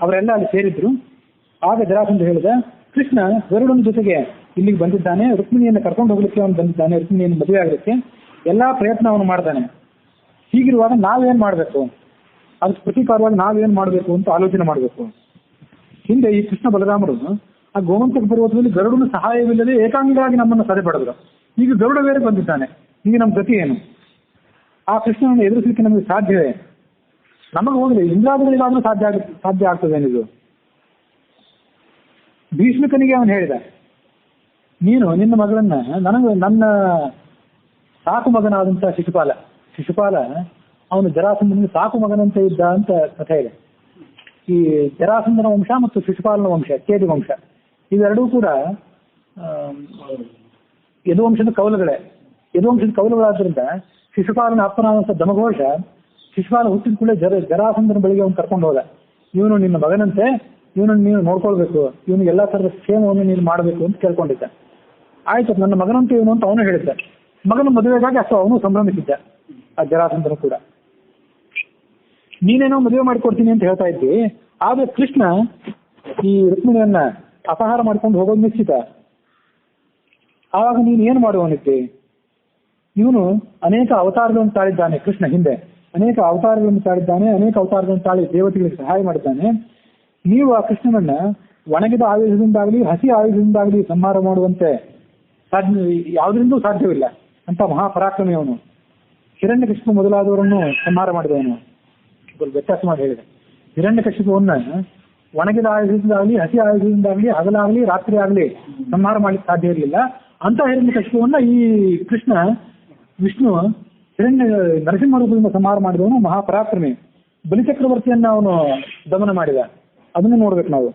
ಅವರೆಲ್ಲ ಅಲ್ಲಿ ಸೇರಿದ್ರು. ಆಗ ಜರಾಸಂಧ ಹೇಳಿದ, ಕೃಷ್ಣ ಗರುಡನ ಜೊತೆಗೆ ಇಲ್ಲಿಗೆ ಬಂದಿದ್ದಾನೆ, ರುಕ್ಮಿಣಿಯನ್ನು ಕರ್ಕೊಂಡು ಹೋಗ್ಲಿಕ್ಕೆ ಅವನು ಬಂದಿದ್ದಾನೆ, ರುಕ್ಮಿಣಿಯನ್ನು ಮದುವೆ ಆಗಲಿಕ್ಕೆ ಎಲ್ಲಾ ಪ್ರಯತ್ನ ಅವನು ಮಾಡ್ತಾನೆ. ಹೀಗಿರುವಾಗ ನಾವೇನ್ ಮಾಡಬೇಕು, ಅದಕ್ಕೆ ಪ್ರತೀಕಾರವಾಗಿ ನಾವೇನ್ ಮಾಡಬೇಕು ಅಂತ ಆಲೋಚನೆ ಮಾಡಬೇಕು. ಹಿಂದೆ ಈ ಕೃಷ್ಣ ಬಲರಾಮರು ಆ ಗೋಮಂತಕ ಪರ್ವತದಲ್ಲಿ ಗರುಡನ ಸಹಾಯವಿಲ್ಲದೆ ಏಕಾಂಗಿಯಾಗಿ ನಮ್ಮನ್ನು ಸದೆಪಡೆದ್ರು. ಈಗ ಗರುಡ ಬೇರೆ ಬಂದಿದ್ದಾನೆ, ಈಗ ನಮ್ಮ ಗತಿ ಏನು? ಆ ಕೃಷ್ಣನನ್ನು ಎದುರಿಸಲಿಕ್ಕೆ ನಮಗೆ ಸಾಧ್ಯವೇ? ನಮಗೆ ಹೋಗಲಿ, ಇಂದ್ರಾದಿಗಳಿಗಾದ್ರೂ ಸಾಧ್ಯ ಆಗ್ತದೇನಿದು? ಭೀಷ್ಮಕನಿಗೆ ಅವನು ಹೇಳಿದ, ನೀನು ನಿನ್ನ ಮಗಳನ್ನ ನನ್ನ ಸಾಕು ಮಗನಾದಂತಹ ಶಿಶುಪಾಲ ಅವನು ಜರಾಸಂಧನಿಗೆ ಸಾಕು ಮಗನಂತೆ ಇದ್ದ ಅಂತ ಕಥೆ ಇದೆ. ಈ ಜರಾಸಂಧನ ವಂಶ ಮತ್ತು ಶಿಶುಪಾಲನ ವಂಶ, ಕೇದಿ ವಂಶ, ಇವೆರಡೂ ಕೂಡ ಯದುವಂಶದ ಕೌಲುಗಳೇ. ಯದುವಂಶದ ಕೌಲುಗಳಾದ್ರಿಂದ ಶಿಶುಪಾಲನ ಅಪ್ಪನಾದಂಥ ದಮಘೋಷ ಶಿಶುಪಾಲ ಹುಟ್ಟಿದ ಕೂಡಲೇ ಜರಾಸಂಧನ ಬಳಿಗೆ ಅವನು ಕರ್ಕೊಂಡು ಹೋದ. ಇವನು ನಿನ್ನ ಮಗನಂತೆ, ಇವನನ್ನು ನೀನು ನೋಡ್ಕೊಳ್ಬೇಕು, ಇವನಿಗೆ ಎಲ್ಲಾ ತರದ ಕ್ಷೇಮವನ್ನು ನೀನು ಮಾಡಬೇಕು ಅಂತ ಕೇಳ್ಕೊಂಡಿದ್ದ. ಆಯ್ತು, ನನ್ನ ಮಗನಂತೆ ಇವನು ಅಂತ ಅವನು ಹೇಳಿದ್ದ. ಮಗನ ಮದುವೆಗಾಗಿ ಅಷ್ಟು ಅವನು ಸಂಭ್ರಮಿಸಿದ್ದ. ಆ ಜರಾಸಂಧನು ಕೂಡ ನೀನೇನೋ ಮದುವೆ ಮಾಡಿಕೊಡ್ತೀನಿ ಅಂತ ಹೇಳ್ತಾ ಇದ್ದಿ, ಆದ್ರೆ ಕೃಷ್ಣ ಈ ರುಕ್ಮಿಣಿಯನ್ನ ಅಪಹಾರ ಮಾಡ್ಕೊಂಡು ಹೋಗೋದು ನಿಶ್ಚಿತ. ಆವಾಗ ನೀನು ಏನು ಮಾಡುವನಿದ್ದೆ? ಇವನು ಅನೇಕ ಅವತಾರಗಳನ್ನು ತಾಳಿದ್ದಾನೆ. ಕೃಷ್ಣ ಹಿಂದೆ ಅನೇಕ ಅವತಾರಗಳನ್ನು ತಾಳಿದ್ದಾನೆ, ಅನೇಕ ಅವತಾರಗಳನ್ನು ತಾಳಿ ದೇವತೆಗಳಿಗೆ ಸಹಾಯ ಮಾಡಿದ್ದಾನೆ. ನೀವು ಆ ಕೃಷ್ಣನನ್ನ ಒಣಗಿದ ಆಯುಧದಿಂದಾಗಲಿ ಹಸಿ ಆಯುಧದಿಂದಾಗಲಿ ಸಂಹಾರ ಮಾಡುವಂತೆ ಯಾವುದರಿಂದೂ ಸಾಧ್ಯವಿಲ್ಲ ಅಂತ ಮಹಾಪರಾಕ್ರಮಿ ಅವನು. ಹಿರಣ್ಯಕಶಿಪು ಮೊದಲಾದವರನ್ನು ಸಂಹಾರ ಮಾಡಿದವನು. ವ್ಯತ್ಯಾಸ ಮಾಡಿ ಹೇಳಿದೆ, ಹಿರಣ್ಯಕಶಿಪುವನ್ನ ಒಣಗಿದ ಆಯುಧದಿಂದಾಗಲಿ ಹಸಿ ಆಯುಧದಿಂದಾಗಲಿ ಹಗಲಾಗಲಿ ರಾತ್ರಿ ಆಗಲಿ ಸಂಹಾರ ಮಾಡ್ಲಿಕ್ಕೆ ಸಾಧ್ಯ ಇರಲಿಲ್ಲ. ಅಂತ ಹಿರಣ್ಯಕಶಿಪುವನ್ನ ಈ ಕೃಷ್ಣ ವಿಷ್ಣು ನರಸಿಂಹ ರೂಪದಿಂದ ಸಂಹಾರ ಮಾಡಿದವನು ಮಹಾಪರಾಕ್ರಮಿ. ಬಲಿಚಕ್ರವರ್ತಿಯನ್ನ ಅವನು ದಮನ ಮಾಡಿದ, ಅದನ್ನು ನೋಡ್ಬೇಕು ನಾವು.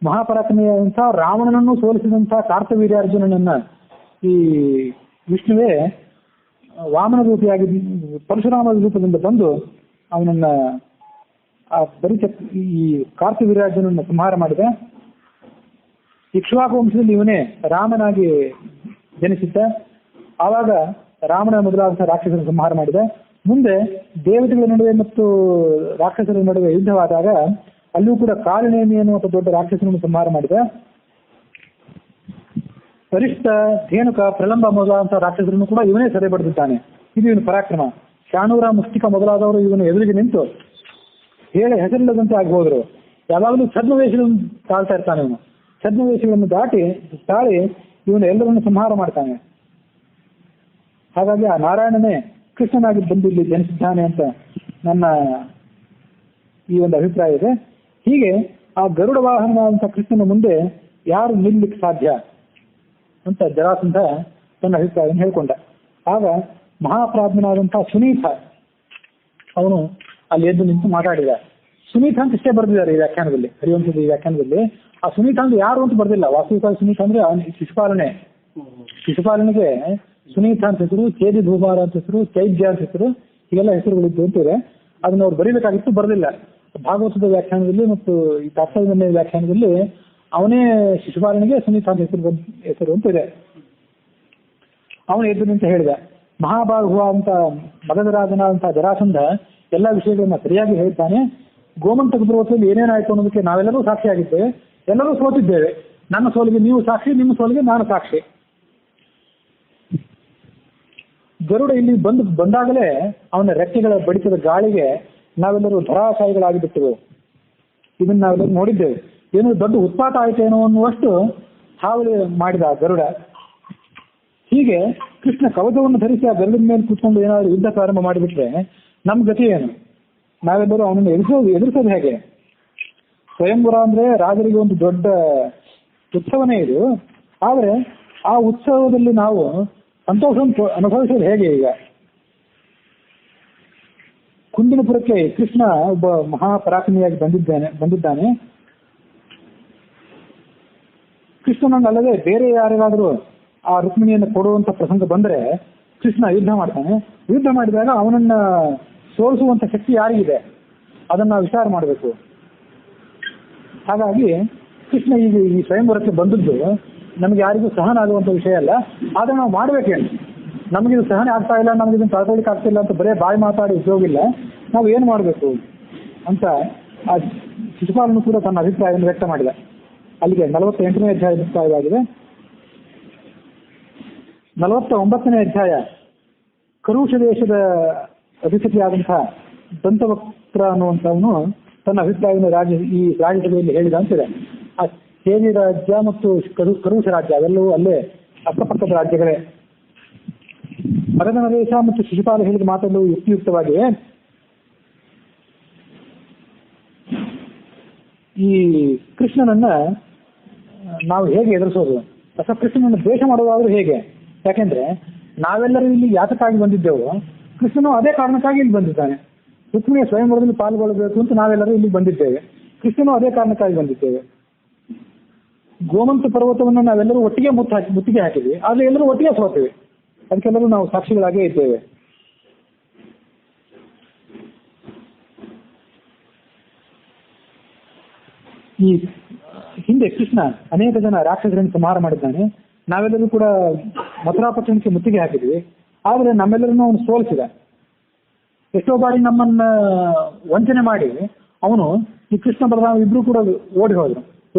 ಮಹಾಪರಾಕ್ರಮಿಯಾದಂತಹ ರಾವಣನನ್ನು ಸೋಲಿಸಿದಂತಹ ಕಾರ್ತವೀರ್ಯಾರ್ಜುನನನ್ನ ಈ ವಿಷ್ಣುವೇ ವಾಮನ ರೂಪಿಯಾಗಿ ಪರಶುರಾಮ ರೂಪದಿಂದ ಬಂದು ಅವನನ್ನ ಆ ಈ ಕಾರ್ತವೀರ್ಯಾರ್ಜುನನ್ನ ಸಂಹಾರ ಮಾಡಿದ. ಇಕ್ಷ್ವಾಕು ವಂಶದಲ್ಲಿ ಇವನೇ ರಾಮನಾಗಿ ಜನಿಸಿದ್ದ. ಆವಾಗ ರಾಮನ ಮೊದಲಾದಂತಹ ರಾಕ್ಷಸರ ಸಂಹಾರ ಮಾಡಿದ. ಮುಂದೆ ದೇವತೆಗಳ ನಡುವೆ ಮತ್ತು ರಾಕ್ಷಸರ ನಡುವೆ ಯುದ್ಧವಾದಾಗ ಅಲ್ಲೂ ಕೂಡ ಕಾಲನೇಮಿ ಎನ್ನುವಂಥ ದೊಡ್ಡ ರಾಕ್ಷಸನನ್ನು ಸಂಹಾರ ಮಾಡಿದ. ವರಿಷ್ಠ, ಧೇನುಕ, ಪ್ರಲಂಬ ಮೊದಲಾದಂತಹ ರಾಕ್ಷಸರನ್ನು ಕೂಡ ಇವನೇ ಸೆರೆ ಬಡಿದಿದ್ದಾನೆ. ಇದು ಇವನು ಪರಾಕ್ರಮ. ಶಾಣೂರ, ಮುಷ್ಟಿಕ ಮೊದಲಾದವರು ಇವನು ಎದುರಿಗೆ ನಿಂತು ಹೇಳಿ ಹೆಸರಿಲ್ಲದಂತೆ ಆಗಿ ಹೋದ್ರು. ಯಾವಾಗಲೂ ಛದ್ಮವೇಷಗಳನ್ನು ತಾಳ್ತಾ ಇರ್ತಾನೆ ಇವನು. ಛದ್ಮವೇಷಗಳನ್ನು ತಾಳಿ ಇವನು ಎಲ್ಲರನ್ನು ಸಂಹಾರ ಮಾಡ್ತಾನೆ. ಹಾಗಾಗಿ ಆ ನಾರಾಯಣನೇ ಕೃಷ್ಣನಾಗಿ ಬಂದು ಇಲ್ಲಿ ಜನಿಸಿದ್ದಾನೆ ಅಂತ ನನ್ನ ಈ ಒಂದು ಅಭಿಪ್ರಾಯ ಇದೆ. ಹೀಗೆ ಆ ಗರುಡ ವಾಹನವಾದಂಥ ಕೃಷ್ಣನ ಮುಂದೆ ಯಾರು ನಿಲ್ಲಲಿಕ್ಕೆ ಸಾಧ್ಯ ಅಂತ ಜರಾಸಂಧ ತನ್ನ ಅಭಿಪ್ರಾಯವನ್ನು ಹೇಳ್ಕೊಂಡ. ಆಗ ಮಹಾಪ್ರಾಜ್ಞನಾದಂತಹ ಸುನೀತ ಅವನು ಅಲ್ಲಿ ಎದ್ದು ನಿಂತು ಮಾತಾಡಿದ. ಸುನೀತ ಅಂತ ಇಷ್ಟೇ ಬರೆದಿದ್ದಾರೆ ಈ ವ್ಯಾಖ್ಯಾನದಲ್ಲಿ, ಹರಿವಂಶದ ಈ ವ್ಯಾಖ್ಯಾನದಲ್ಲಿ. ಆ ಸುನೀತ ಅಂದ್ರೆ ಯಾರು ಅಂತ ಬರ್ದಿಲ್ಲ. ವಾಸ್ತವಿಕವಾಗಿ ಸುನೀತ ಅಂದ್ರೆ ಶಿಶುಪಾಲನೆ. ಶಿಶುಪಾಲನೆಗೆ ಸುನೀತ ಅಂತ ಹೆಸರು, ಚೇದಿ ಧೂಮಾರ ಅಂತ ಹೆಸರು, ಚೈದ್ಯ ಅಂತ ಹೆಸರು, ಹೀಗೆಲ್ಲ ಹೆಸರುಗಳಿದ್ದು ಅಂತಿದೆ. ಅದನ್ನ ಅವ್ರು ಬರೀಬೇಕಾಗಿತ್ತು, ಬರೆದಿಲ್ಲ. ಭಾಗವತದ ವ್ಯಾಖ್ಯಾನದಲ್ಲಿ ಮತ್ತು ಈ ತಾತ್ಪರ್ಯ ವ್ಯಾಖ್ಯಾನದಲ್ಲಿ ಅವನೇ ಶಿಶುಪಾಲನೆಗೆ ಸುನೀತ ಅಂತ ಹೆಸರು ಅಂತ ಇದೆ. ಅವನು ಎದ್ದು ನಿಂತ ಹೇಳಿದ, ಮಹಾಬಾಹುವ ಅಂತ ಮಗಧರಾಜನಾದಂತ ಜರಾಸಂಧ ಎಲ್ಲಾ ವಿಷಯಗಳನ್ನ ಸರಿಯಾಗಿ ಹೇಳ್ತಾನೆ. ಗೋಮಂತಕ ಪರ್ವತದಲ್ಲಿ ಏನೇನಾಯ್ತು ಅನ್ನೋದಕ್ಕೆ ನಾವೆಲ್ಲರೂ ಸಾಕ್ಷಿಯಾಗಿದ್ದೇವೆ, ಎಲ್ಲರೂ ಸೋತಿದ್ದೇವೆ. ನನ್ನ ಸೋಲಿಗೆ ನೀವು ಸಾಕ್ಷಿ, ನಿಮ್ಮ ಸೋಲಿಗೆ ನಾನು ಸಾಕ್ಷಿ. ಗರುಡ ಇಲ್ಲಿ ಬಂದಾಗಲೇ ಅವನ ರೆಕ್ಕೆಗಳ ಬಡಿತದ ಗಾಳಿಗೆ ನಾವೆಲ್ಲರೂ ಧರಾಶಾಯಿಗಳಾಗಿ ಬಿಟ್ಟೆವು. ಇದನ್ನ ನಾವೆಲ್ಲರೂ ನೋಡಿದ್ದೇವೆ. ಏನೋ ದೊಡ್ಡ ಉತ್ಪಾತ ಆಯ್ತೇನೋ ಅನ್ನುವಷ್ಟು ಹಾವಳಿ ಮಾಡಿದ ಗರುಡ. ಹೀಗೆ ಕೃಷ್ಣ ಕವಚವನ್ನು ಧರಿಸಿ ಆ ಗರುಡಿನ ಮೇಲೆ ಕೂತ್ಕೊಂಡು ಏನಾದರೂ ಯುದ್ಧ ಪ್ರಾರಂಭ ಮಾಡಿಬಿಟ್ರೆ ನಮ್ ಗತಿ ಏನು? ನಾವೆಲ್ಲರೂ ಅವನನ್ನು ಎದುರಿಸೋದು ಹೇಗೆ? ಸ್ವಯಂವರ ಅಂದ್ರೆ ರಾಜರಿಗೆ ಒಂದು ದೊಡ್ಡ ಉತ್ಸವನೇ ಇದು. ಆದ್ರೆ ಆ ಉತ್ಸವದಲ್ಲಿ ನಾವು ಸಂತೋಷವನ್ನು ಅನುಭವಿಸೋದು ಹೇಗೆ? ಈಗ ಕುಂದಿನಪುರಕ್ಕೆ ಕೃಷ್ಣ ಒಬ್ಬ ಮಹಾಪರಾಕ್ರಮಿಯಾಗಿ ಬಂದಿದ್ದಾನೆ. ಕೃಷ್ಣನಲ್ಲದೆ ಬೇರೆ ಯಾರಿಗಾದ್ರೂ ಆ ರುಕ್ಮಿಣಿಯನ್ನು ಕೊಡುವಂತ ಪ್ರಸಂಗ ಬಂದ್ರೆ ಕೃಷ್ಣ ಯುದ್ಧ ಮಾಡ್ತಾನೆ. ಯುದ್ಧ ಮಾಡಿದಾಗ ಅವನನ್ನ ಸೋಲಿಸುವಂತ ಶಕ್ತಿ ಯಾರಿಗಿದೆ ಅದನ್ನ ನಾವು ವಿಚಾರ ಮಾಡಬೇಕು. ಹಾಗಾಗಿ ಕೃಷ್ಣ ಈಗ ಈ ಸ್ವಯಂವರಕ್ಕೆ ಬಂದದ್ದು ನಮ್ಗೆ ಯಾರಿಗೂ ಸಹನ ಆಗುವಂತ ವಿಷಯ ಅಲ್ಲ. ಆದ್ರೆ ನಾವು ಮಾಡ್ಬೇಕೇನು, ನಮಗಿದು ಸಹನೆ ಆಗ್ತಾ ಇಲ್ಲ, ನಮ್ಗಿದನ್ನು ಕಳ್ಕೊಳ್ಳಿಕ್ಕೆ ಆಗ್ತಿಲ್ಲ ಅಂತ ಬರೇ ಬಾಯಿ ಮಾತಾಡಿ ಉಪಯೋಗ ಇಲ್ಲ. ನಾವು ಏನು ಮಾಡಬೇಕು ಅಂತ ಆ ಶಿಶುಪಾಲನು ಕೂಡ ತನ್ನ ಅಭಿಪ್ರಾಯವನ್ನು ವ್ಯಕ್ತ ಮಾಡಿದ. ಅಲ್ಲಿಗೆ 48ನೇ ಅಧ್ಯಾಯ ಮುಕ್ತಾಯವಾಗಿದೆ. 49ನೇ ಅಧ್ಯಾಯ ಕರುಷ ದೇಶದ ಅಧಿಪತಿಯಾದಂತಹ ದಂತವಕ್ರ ಅನ್ನುವಂಥವನು ತನ್ನ ಅಭಿಪ್ರಾಯವನ್ನು ಈ ರಾಜ್ಯಸಭೆಯಲ್ಲಿ ಹೇಳಿದ ಅಂತಿದೆ. ಆ ಸೇನಿ ರಾಜ್ಯ ಮತ್ತು ಕರುಷ ರಾಜ್ಯ ಅವೆಲ್ಲವೂ ಅಲ್ಲೇ ಅಕ್ಕಪಕ್ಕದ ರಾಜ್ಯಗಳೇ. ಮಗಧ ನರೇಶ ಮತ್ತು ಶಿಶುಪಾಲ ಹೇಳಿದ ಮಾತನ್ನು ಯುಕ್ತಿಯುಕ್ತವಾಗಿಯೇ ಈ ಕೃಷ್ಣನನ್ನ ನಾವು ಹೇಗೆ ಎದುರಿಸೋದು ಅಥವಾ ಕೃಷ್ಣನನ್ನು ದ್ವೇಷ ಮಾಡೋದಾದ್ರೂ ಹೇಗೆ? ಯಾಕೆಂದ್ರೆ ನಾವೆಲ್ಲರೂ ಇಲ್ಲಿ ಯಾತಕ್ಕಾಗಿ ಬಂದಿದ್ದೆವು, ಕೃಷ್ಣನು ಅದೇ ಕಾರಣಕ್ಕಾಗಿ ಇಲ್ಲಿ ಬಂದಿದ್ದಾನೆ. ರುಕ್ಮಿಣಿಯ ಸ್ವಯಂವರದಲ್ಲಿ ಪಾಲ್ಗೊಳ್ಳಬೇಕು ಅಂತ ನಾವೆಲ್ಲರೂ ಇಲ್ಲಿ ಬಂದಿದ್ದೇವೆ, ಕೃಷ್ಣನು ಅದೇ ಕಾರಣಕ್ಕಾಗಿ ಬಂದಿದ್ದೇವೆ. ಗೋಮಂತ ಪರ್ವತವನ್ನು ನಾವೆಲ್ಲರೂ ಒಟ್ಟಿಗೆ ಮುತ್ತಿಗೆ ಹಾಕಿದ್ವಿ, ಆದ್ರೆ ಎಲ್ಲರೂ ಒಟ್ಟಿಗೆ ಸೋತೀವಿ. ಅದಕ್ಕೆಲ್ಲರೂ ನಾವು ಸಾಕ್ಷಿಗಳಾಗೇ ಇದ್ದೇವೆ. ಈ ಹಿಂದೆ ಕೃಷ್ಣ ಅನೇಕ ಜನ ರಾಕ್ಷಸರನ್ನು ಸಂಹಾರ ಮಾಡಿದ್ದಾನೆ. ನಾವೆಲ್ಲರೂ ಕೂಡ ಮಥುರಾಪಟ್ಟಣಕ್ಕೆ ಮುತ್ತಿಗೆ ಹಾಕಿದ್ವಿ, ಆದ್ರೆ ನಮ್ಮೆಲ್ಲರನ್ನು ಅವನು ಸೋಲಿಸಿದ. ಎಷ್ಟೋ ಬಾರಿ ನಮ್ಮನ್ನ ವಂಚನೆ ಮಾಡಿ ಅವನು ಈ ಕೃಷ್ಣ ಬಲರಾಮ ಇಬ್ರು ಕೂಡ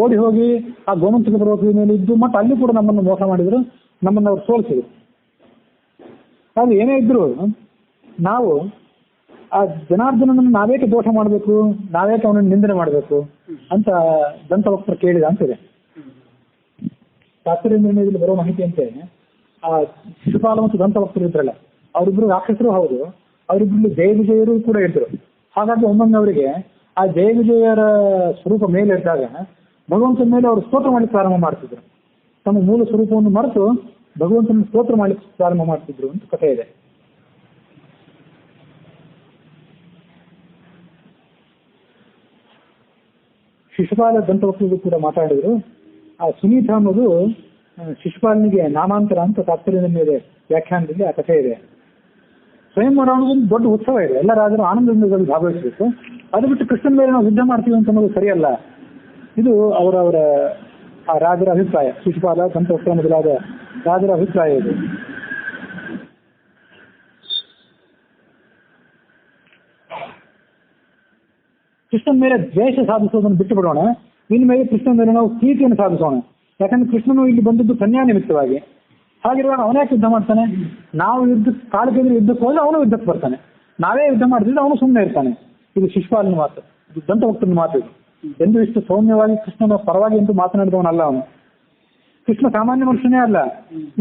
ಓಡಿ ಹೋಗಿ ಆ ಗೋಮಂತಕ ಪರ್ವತದ ಮೇಲೆ ಇದ್ದು ಮತ್ತೆ ಅಲ್ಲಿ ಕೂಡ ನಮ್ಮನ್ನು ಮೋಸ ಮಾಡಿದ್ರು, ನಮ್ಮನ್ನು ಅವ್ರು ಸೋಲಿಸಿದ್ರು. ಅದು ಏನೇ ಇದ್ರು ನಾವು ಆ ಜನಾರ್ದನನ್ನು ನಾವೇಕೆ ದೋಷ ಮಾಡಬೇಕು, ನಾವೇಕೆ ಅವನನ್ನು ನಿಂದನೆ ಮಾಡಬೇಕು ಅಂತ ದಂತವಕ್ರ ಕೇಳಿದ ಅಂತಿದೆ. ಶಾಸ್ತ್ರೀಯ ನಿರ್ಣಯದಲ್ಲಿ ಬರೋ ಮಾಹಿತಿಯಂತೆ ಆ ಶಿಶುಪಾಲ ಮತ್ತು ದಂತವಕ್ತರು ಇದ್ರಲ್ಲ, ಅವರಿಬ್ರು ರಾಕ್ಷಸರು ಹೌದು, ಅವರಿಬ್ರು ಜಯ ವಿಜಯರು ಕೂಡ ಇದ್ರು. ಹಾಗಾಗಿ ಒಮ್ಮೊಮ್ಮೆ ಅವರಿಗೆ ಆ ಜಯ ವಿಜಯರ ಸ್ವರೂಪ ಮೇಲೆ ಇದ್ದಾಗ ಭಗವಂತನ ಮೇಲೆ ಅವರು ಸ್ತೋತ್ರ ಮಾಡ್ಲಿಕ್ಕೆ ಪ್ರಾರಂಭ ಮಾಡ್ತಿದ್ರು. ತಮ್ಮ ಮೂಲ ಸ್ವರೂಪವನ್ನು ಮರೆತು ಭಗವಂತನ ಸ್ತೋತ್ರ ಮಾಡ್ಲಿಕ್ಕೆ ಪ್ರಾರಂಭ ಮಾಡ್ತಿದ್ರು ಅಂತ ಕಥೆ ಇದೆ. ಶಿಶುಪಾಲ ದಂತವಕ್ತರು ಕೂಡ ಮಾತಾಡಿದ್ರು. ಆ ಸುನೀತ ಅನ್ನೋದು ಶಿಶುಪಾಲನಿಗೆ ನಾಮಾಂತರ ಅಂತ ತಾತ್ಪರ್ಯದ ಮೇಲೆ ವ್ಯಾಖ್ಯಾನದಲ್ಲಿ ಆ ಕಥೆ ಇದೆ. ಸ್ವಯಂವರ ಅನ್ನೋದೊಂದು ದೊಡ್ಡ ಉತ್ಸವ ಇದೆ, ಎಲ್ಲ ರಾಜರು ಆನಂದದಿಂದ ಭಾಗವಹಿಸಬೇಕು. ಅದು ಬಿಟ್ಟು ಕೃಷ್ಣನ ಮೇಲೆ ನಾವು ಯುದ್ಧ ಮಾಡ್ತೀವಿ ಅಂತ ಅನ್ನೋದು ಸರಿಯಲ್ಲ. ಇದು ಅವರವರ ಆ ರಾಜರ ಅಭಿಪ್ರಾಯ, ಶಿಶುಪಾಲ ದಂತವಕ್ರ ಮೊದಲಾದ ರಾಜರ ಅಭಿಪ್ರಾಯ ಇದು. ಕೃಷ್ಣನ ಮೇಲೆ ದ್ವೇಷ ಸಾಧಿಸೋದನ್ನು ಬಿಟ್ಟು ಬಿಡೋಣ, ಇನ್ನು ಮೇಲೆ ಕೃಷ್ಣನ ಮೇಲೆ ನಾವು ಪ್ರೀತಿಯನ್ನು ಸಾಧಿಸೋಣ. ಯಾಕಂದ್ರೆ ಕೃಷ್ಣನು ಇಲ್ಲಿ ಬಂದದ್ದು ಕನ್ಯಾ ನಿಮಿತ್ತವಾಗಿ. ಹಾಗಿರುವಾಗ ಅವನ್ಯಾಕೆ ಯುದ್ಧ ಮಾಡ್ತಾನೆ? ನಾವು ಕಾಲಕ್ಕೆ ಯುದ್ಧಕ್ಕೆ ಹೋದ್ರೆ ಅವನು ಯುದ್ಧಕ್ಕೆ ಬರ್ತಾನೆ, ನಾವೇ ಯುದ್ಧ ಮಾಡಿದ್ರೆ ಅವನು ಸುಮ್ಮನೆ ಇರ್ತಾನೆ. ಇದು ಶಿಶುಪಾಲನ ಮಾತು, ಇದು ದಂತವಕ್ತನ ಮಾತು. ಇದು ಎಂದು ಇಷ್ಟು ಸೌಮ್ಯವಾಗಿ ಕೃಷ್ಣನ ಪರವಾಗಿ ಎಂದು ಮಾತನಾಡಿದವನಲ್ಲ ಅವನು. ಕೃಷ್ಣ ಸಾಮಾನ್ಯ ಮನುಷ್ಯನೇ ಅಲ್ಲ,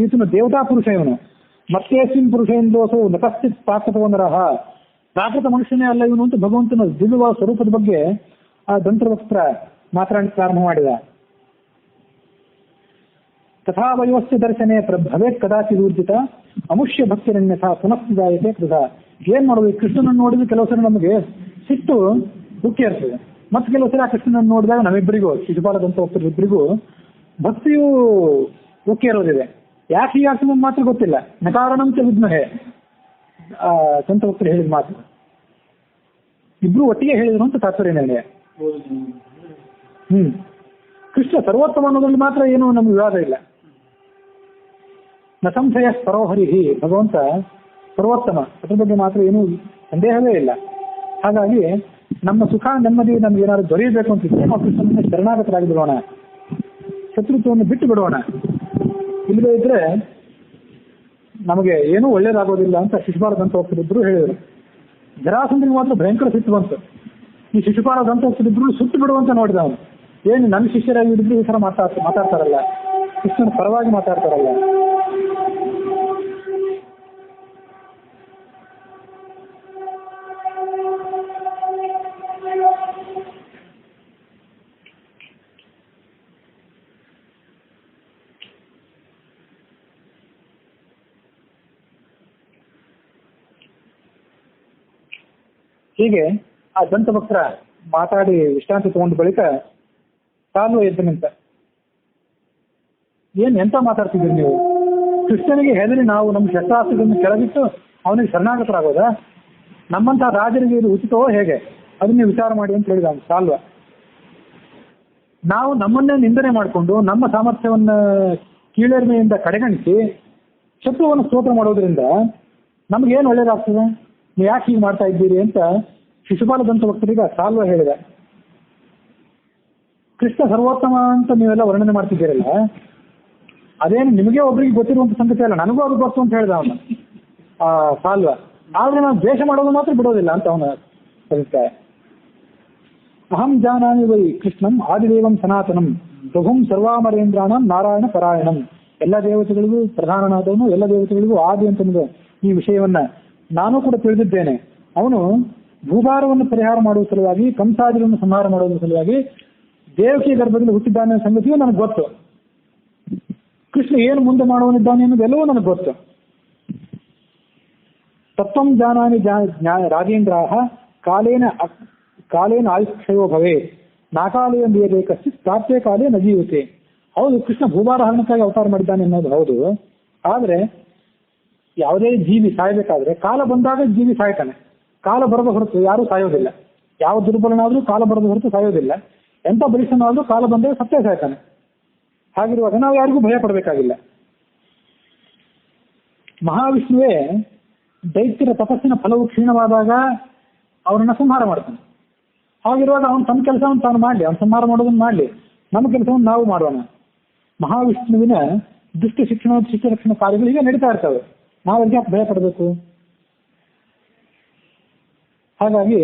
ಈತನು ದೇವತಾ ಪುರುಷ. ಇವನು ಮತ್ತೇಸ್ಮಿನ್ ಪುರುಷ ಎಂದೋಸು ನಕಶ್ಚಿತ್ ಪ್ರಾಕೃತವನರಹ, ಪ್ರಾಕೃತ ಮನುಷ್ಯನೇ ಅಲ್ಲ ಇವನು ಅಂತ ಭಗವಂತನ ದಿವ್ಯವಾದ ಸ್ವರೂಪದ ಬಗ್ಗೆ ಆ ದಂತವಕ್ರ ಮಾತನಾಡಿ ಪ್ರಾರಂಭ ಮಾಡಿದ. ತಥಾ ವಯೋಸ್ಯ ದರ್ಶನೆ ಭವೇತ್ ಕದಾಚಿತ್ ಊರ್ಜಿತ ಅಮುಷ್ಯ ಭಕ್ತಿರನ್ಯಥಾ ಪುನಃದಾಯತೆ ಕೃತ. ಏನ್ ಮಾಡೋದು? ಕೃಷ್ಣನನ್ನು ನೋಡಿದ್ರೆ ಕೆಲವು ಸಲ ನಮಗೆ ಸಿಟ್ಟು ಉಕ್ಕಿ ಇರ್ತದೆ, ಮತ್ತೆ ಕೆಲವು ಸಲ ಕೃಷ್ಣನನ್ನು ನೋಡಿದಾಗ ನಮ್ಮಿಬ್ಬರಿಗೂ, ಶಿಶುಪಾಲ ದಂತವಕ್ತರಿಬ್ಬರಿಗೂ ಭಕ್ತಿಯು ಉಕ್ಕಿ ಇರೋದಿದೆ. ಯಾಕೆ ಹೀಗಾಗ್ತದೆ ಮಾತ್ರ ಗೊತ್ತಿಲ್ಲ. ನಕಾರಣಂತ ವಿದ್ಮಹೆ ದಂತವಕ್ತರು ಹೇಳಿದ ಮಾತು ಇಬ್ರು ಒಟ್ಟಿಗೆ ಹೇಳಿದ್ರು ಅಂತ ತಾತ್ಪರ್ಯ ನಿರ್ಣಯ. ಕೃಷ್ಣ ಸರ್ವೋತ್ತಮ ಅನ್ನೋದ್ರಲ್ಲಿ ಮಾತ್ರ ಏನು ನಮ್ಗೆ ವಿವಾದ ಇಲ್ಲ. ನ ಸಂಶಯ ಪರೋಹರಿಹಿ, ಭಗವಂತ ಸರ್ವೋತ್ತಮ, ಅದ್ರ ಬಗ್ಗೆ ಮಾತ್ರ ಏನೂ ಸಂದೇಹವೇ ಇಲ್ಲ. ಹಾಗಾಗಿ ನಮ್ಮ ಸುಖ ನೆಮ್ಮದಿ ನಮ್ಗೆ ಏನಾದ್ರು ದೊರೆಯಬೇಕು ಅಂತಿದ್ರೆ ನಾವು ಕೃಷ್ಣನ ಶರಣಾಗತರಾಗಿ ಬಿಡೋಣ, ಶತ್ರುತ್ವವನ್ನು ಬಿಟ್ಟು ಬಿಡೋಣ. ಇಲ್ಲದೇ ಇದ್ರೆ ನಮಗೆ ಏನೂ ಒಳ್ಳೇದಾಗೋದಿಲ್ಲ ಅಂತ ಶಿಶುಪಾಲ ದಂತವಕ್ತರಿಬ್ರು ಹೇಳಿದರು. ಜರಾಸಂಧನಿಗೆ ಮಾತ್ರ ಭಯಂಕರ ಸಿಟ್ಟು ಬಂತು. ಈ ಶಿಶುಪಾಲ ದಂತವಕ್ತರಿಬ್ರು ಸುಟ್ಟು ಬಿಡುವಂತ ನೋಡಿದ ಅವನು. ಏನು ನನ್ನ ಶಿಷ್ಯರಾಗಿ ಇದ್ರು ಈ ಥರ ಮಾತಾಡ್ತಾರಲ್ಲ, ಕೃಷ್ಣನ ಪರವಾಗಿ ಮಾತಾಡ್ತಾರಲ್ಲ. ಹೀಗೆ ಆ ದಂತವಕ್ರ ಮಾತಾಡಿ ವಿಶ್ರಾಂತಿ ತಗೊಂಡ ಬಳಿಕ ಕಾಲು ಎದ್ದು ನಿಂತ. ಎಂತ ಮಾತಾಡ್ತಿದ್ದೀರಿ ನೀವು? ಕೃಷ್ಣನಿಗೆ ಹೆದರಿ ನಾವು ನಮ್ಮ ಶಸ್ತ್ರಾಸ್ತ್ರಗಳನ್ನು ಕೆಳಗಿಟ್ಟು ಅವನಿಗೆ ಶರಣಾಗತರಾಗೋದಾ? ನಮ್ಮಂತ ರಾಜರಿಗೆ ಇದು ಉಚಿತವೋ ಹೇಗೆ ಅದನ್ನ ವಿಚಾರ ಮಾಡಿ ಅಂತ ಹೇಳಿದ ಸಾಲ್ವ. ನಾವು ನಮ್ಮನ್ನೇ ನಿಂದನೆ ಮಾಡಿಕೊಂಡು ನಮ್ಮ ಸಾಮರ್ಥ್ಯವನ್ನ ಕೀಳರಿಮೆಯಿಂದ ಕಡೆಗಣಿಸಿ ಶತ್ರುವನ್ನು ಸ್ತೋತ್ರ ಮಾಡೋದ್ರಿಂದ ನಮ್ಗೇನು ಒಳ್ಳೇದಾಗ್ತದೆ, ನೀವು ಯಾಕೆ ಹೀಗೆ ಮಾಡ್ತಾ ಇದ್ದೀರಿ ಅಂತ ಶಿಶುಪಾಲ ದಂತಭಕ್ತರಿಗೆ ಸಾಲ್ವ ಹೇಳಿದೆ. ಕೃಷ್ಣ ಸರ್ವೋತ್ತಮ ಅಂತ ನೀವೆಲ್ಲ ವರ್ಣನೆ ಮಾಡ್ತಿದ್ದೀರಲ್ಲ, ಅದೇನು ನಿಮಗೆ ಒಬ್ರಿಗೆ ಗೊತ್ತಿರುವಂತ ಸಂಗತಿ ಅಲ್ಲ, ನನಗೂ ಅದು ಗೊತ್ತು ಅಂತ ಹೇಳಿದ ಅವನು ಸಾಲ್ವ. ಆದ್ರೆ ನಾವು ದ್ವೇಷ ಮಾಡೋದು ಮಾತ್ರ ಬಿಡೋದಿಲ್ಲ ಅಂತ ಅವನ ಅಭಿಪ್ರಾಯ. ಅಹಂ ಜಾನಾಮಿ ವೈ ಕೃಷ್ಣಂ ಆದಿದೇವಂ ಸನಾತನಂ ಪ್ರಭುಂ ಸರ್ವಾಮರೇಂದ್ರಾಣಂ ನಾರಾಯಣ ಪರಾಯಣಂ. ಎಲ್ಲ ದೇವತೆಗಳಿಗೂ ಪ್ರಧಾನನಾದವನು, ಎಲ್ಲ ದೇವತೆಗಳಿಗೂ ಆದಿ ಅಂತಂದ್ರೆ ಈ ವಿಷಯವನ್ನ ನಾನು ಕೂಡ ತಿಳಿದಿದ್ದೇನೆ. ಅವನು ಭೂಭಾರವನ್ನು ಪರಿಹಾರ ಮಾಡುವ ಸಲುವಾಗಿ, ಕಂಸಾದಿಗಳನ್ನು ಸಂಹಾರ ಮಾಡುವ ಸಲುವಾಗಿ ದೇವಕಿ ಗರ್ಭದಲ್ಲಿ ಹುಟ್ಟಿದ್ದಾನೆ ಅನ್ನೋ ಸಂಗತಿಯೂ ನನಗೆ ಗೊತ್ತು. ಕೃಷ್ಣ ಏನು ಮುಂದೆ ಮಾಡುವನಿದ್ದಾನೆ ಅನ್ನೋದೆಲ್ಲವೂ ನನಗೆ ಗೊತ್ತು. ತತ್ವಂ ಜಾನಾನಿ ರಾಜೇಂದ್ರಾಹ ಕಾಲೇನ ಆಯುಕ್ಷಯೋ ಭವೇ ನಾಕಾಲಯ ಬೇರೆ ಕಶ್ಚಿತ್ ಪ್ರಾಪ್ತೇ ಕಾಲೇ ನ ಜೀವತೆ. ಹೌದು, ಕೃಷ್ಣ ಭೂಭಾರ ಹರಣಕ್ಕಾಗಿ ಅವತಾರ ಮಾಡಿದ್ದಾನೆ ಅನ್ನೋದು ಹೌದು. ಆದ್ರೆ ಯಾವುದೇ ಜೀವಿ ಸಾಯಬೇಕಾದ್ರೆ ಕಾಲ ಬಂದಾಗ ಜೀವಿ ಸಾಯ್ತಾನೆ. ಕಾಲ ಬರದ ಹೊರತು ಯಾರೂ ಸಾಯೋದಿಲ್ಲ. ಯಾವ ದುರ್ಬಲನಾದ್ರೂ ಕಾಲ ಬರದ ಹೊರತು ಸಾಯೋದಿಲ್ಲ. ಎಂಥ ಬಲಿಷ್ಠನಾದ್ರೂ ಕಾಲ ಬಂದಾಗ ಸತ್ತೇ ಸಾಯ್ತಾನೆ. ಹಾಗಿರುವಾಗ ನಾವು ಯಾರಿಗೂ ಭಯ ಪಡಬೇಕಾಗಿಲ್ಲ. ಮಹಾವಿಷ್ಣುವೇ ದೈತ್ಯರ ತಪಸ್ಸಿನ ಫಲವು ಕ್ಷೀಣವಾದಾಗ ಅವರನ್ನ ಸಂಹಾರ ಮಾಡ್ತಾನೆ. ಹಾಗಿರುವಾಗ ಅವನು ತನ್ನ ಕೆಲಸವನ್ನು ತಾನು ಮಾಡಲಿ, ಅವನು ಸಂಹಾರ ಮಾಡೋದನ್ನು ಮಾಡಲಿ, ನಮ್ಮ ಕೆಲಸವನ್ನು ನಾವು ಮಾಡೋಣ. ಮಹಾವಿಷ್ಣುವಿನ ದುಷ್ಟ ಶಿಕ್ಷಣ ಶಿಷ್ಟ ರಕ್ಷಣಾ ಕಾರ್ಯಗಳು ಈಗ ನಡೀತಾ ಇರ್ತವೆ. ನಾವು ಅದಕ್ಕೆ ಭಯ ಪಡಬೇಕು? ಹಾಗಾಗಿ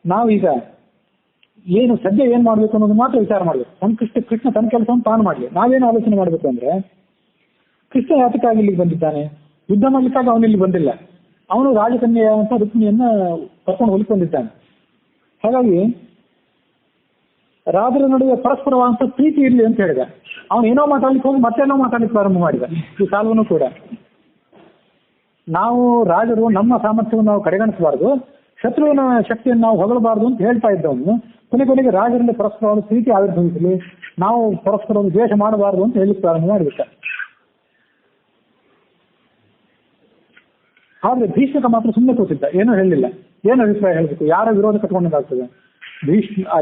ನಾವೀಗ ಏನು ಸದ್ಯ ಏನ್ ಮಾಡ್ಬೇಕು ಅನ್ನೋದು ಮಾತ್ರ ವಿಚಾರ ಮಾಡ್ಬೇಕು. ಕೃಷ್ಣ ತನ್ನ ಕೆಲಸವನ್ನು ತಾನು ಮಾಡಲಿ. ನಾವೇನು ಆಲೋಚನೆ ಮಾಡ್ಬೇಕು ಅಂದ್ರೆ, ಕೃಷ್ಣ ಯಾತಕ್ಕಾಗಿ ಇಲ್ಲಿಗೆ ಬಂದಿದ್ದಾನೆ? ಯುದ್ಧ ಮಾಡ್ಲಿಕ್ಕಾಗಿ ಅವನಿಲ್ಲಿ ಬಂದಿಲ್ಲ. ಅವನು ರಾಜಕನ್ಯೆಯ ಅಂತ ರುಕ್ಮಿಣಿಯನ್ನ ಕರ್ಕೊಂಡು ಹೊಲಿಕೊಂಡಿದ್ದಾನೆ. ಹಾಗಾಗಿ ರಾಜರ ನಡುವೆ ಪರಸ್ಪರವಾದಂತ ಪ್ರೀತಿ ಇರಲಿ ಅಂತ ಹೇಳಿದ. ಅವನು ಏನೋ ಮಾತಾಡ್ಲಿಕ್ಕೆ ಹೋಗಿ ಮತ್ತೆಲ್ಲೋ ಮಾತಾಡ್ಲಿಕ್ಕೆ ಪ್ರಾರಂಭ ಮಾಡಿದ. ಈ ಸಾಲ್ವನು ಕೂಡ ನಾವು ರಾಜರು ನಮ್ಮ ಸಾಮರ್ಥ್ಯವನ್ನು ನಾವು ಕಡೆಗಣಿಸಬಾರ್ದು, ಶತ್ರುವಿನ ಶಕ್ತಿಯನ್ನು ನಾವು ಹೊಗಳಬಾರ್ದು ಅಂತ ಹೇಳ್ತಾ ಇದ್ದವನು ಕೊನೆಗೆ ರಾಜರಲ್ಲಿ ಪರಸ್ಪರವಾದ ಪ್ರೀತಿ ಆವಿರ್ಭವಿಸಲಿ, ನಾವು ಪರಸ್ಪರ ದ್ವೇಷ ಮಾಡಬಾರದು ಅಂತ ಹೇಳಿಕ್ಕೆ ಪ್ರಾರಂಭ ಮಾಡಿಬಿಟ್ಟ. ಆದ್ರೆ ಭೀಷ್ಮಕ ಮಾತ್ರ ಸುಮ್ಮನೆ ಕೂತಿದ್ದ, ಏನೂ ಹೇಳಲಿಲ್ಲ. ಏನು ಅಭಿಪ್ರಾಯ ಹೇಳಬೇಕು? ಯಾರ ವಿರೋಧ ಕಟ್ಕೊಂಡಾಗ್ತದೆ?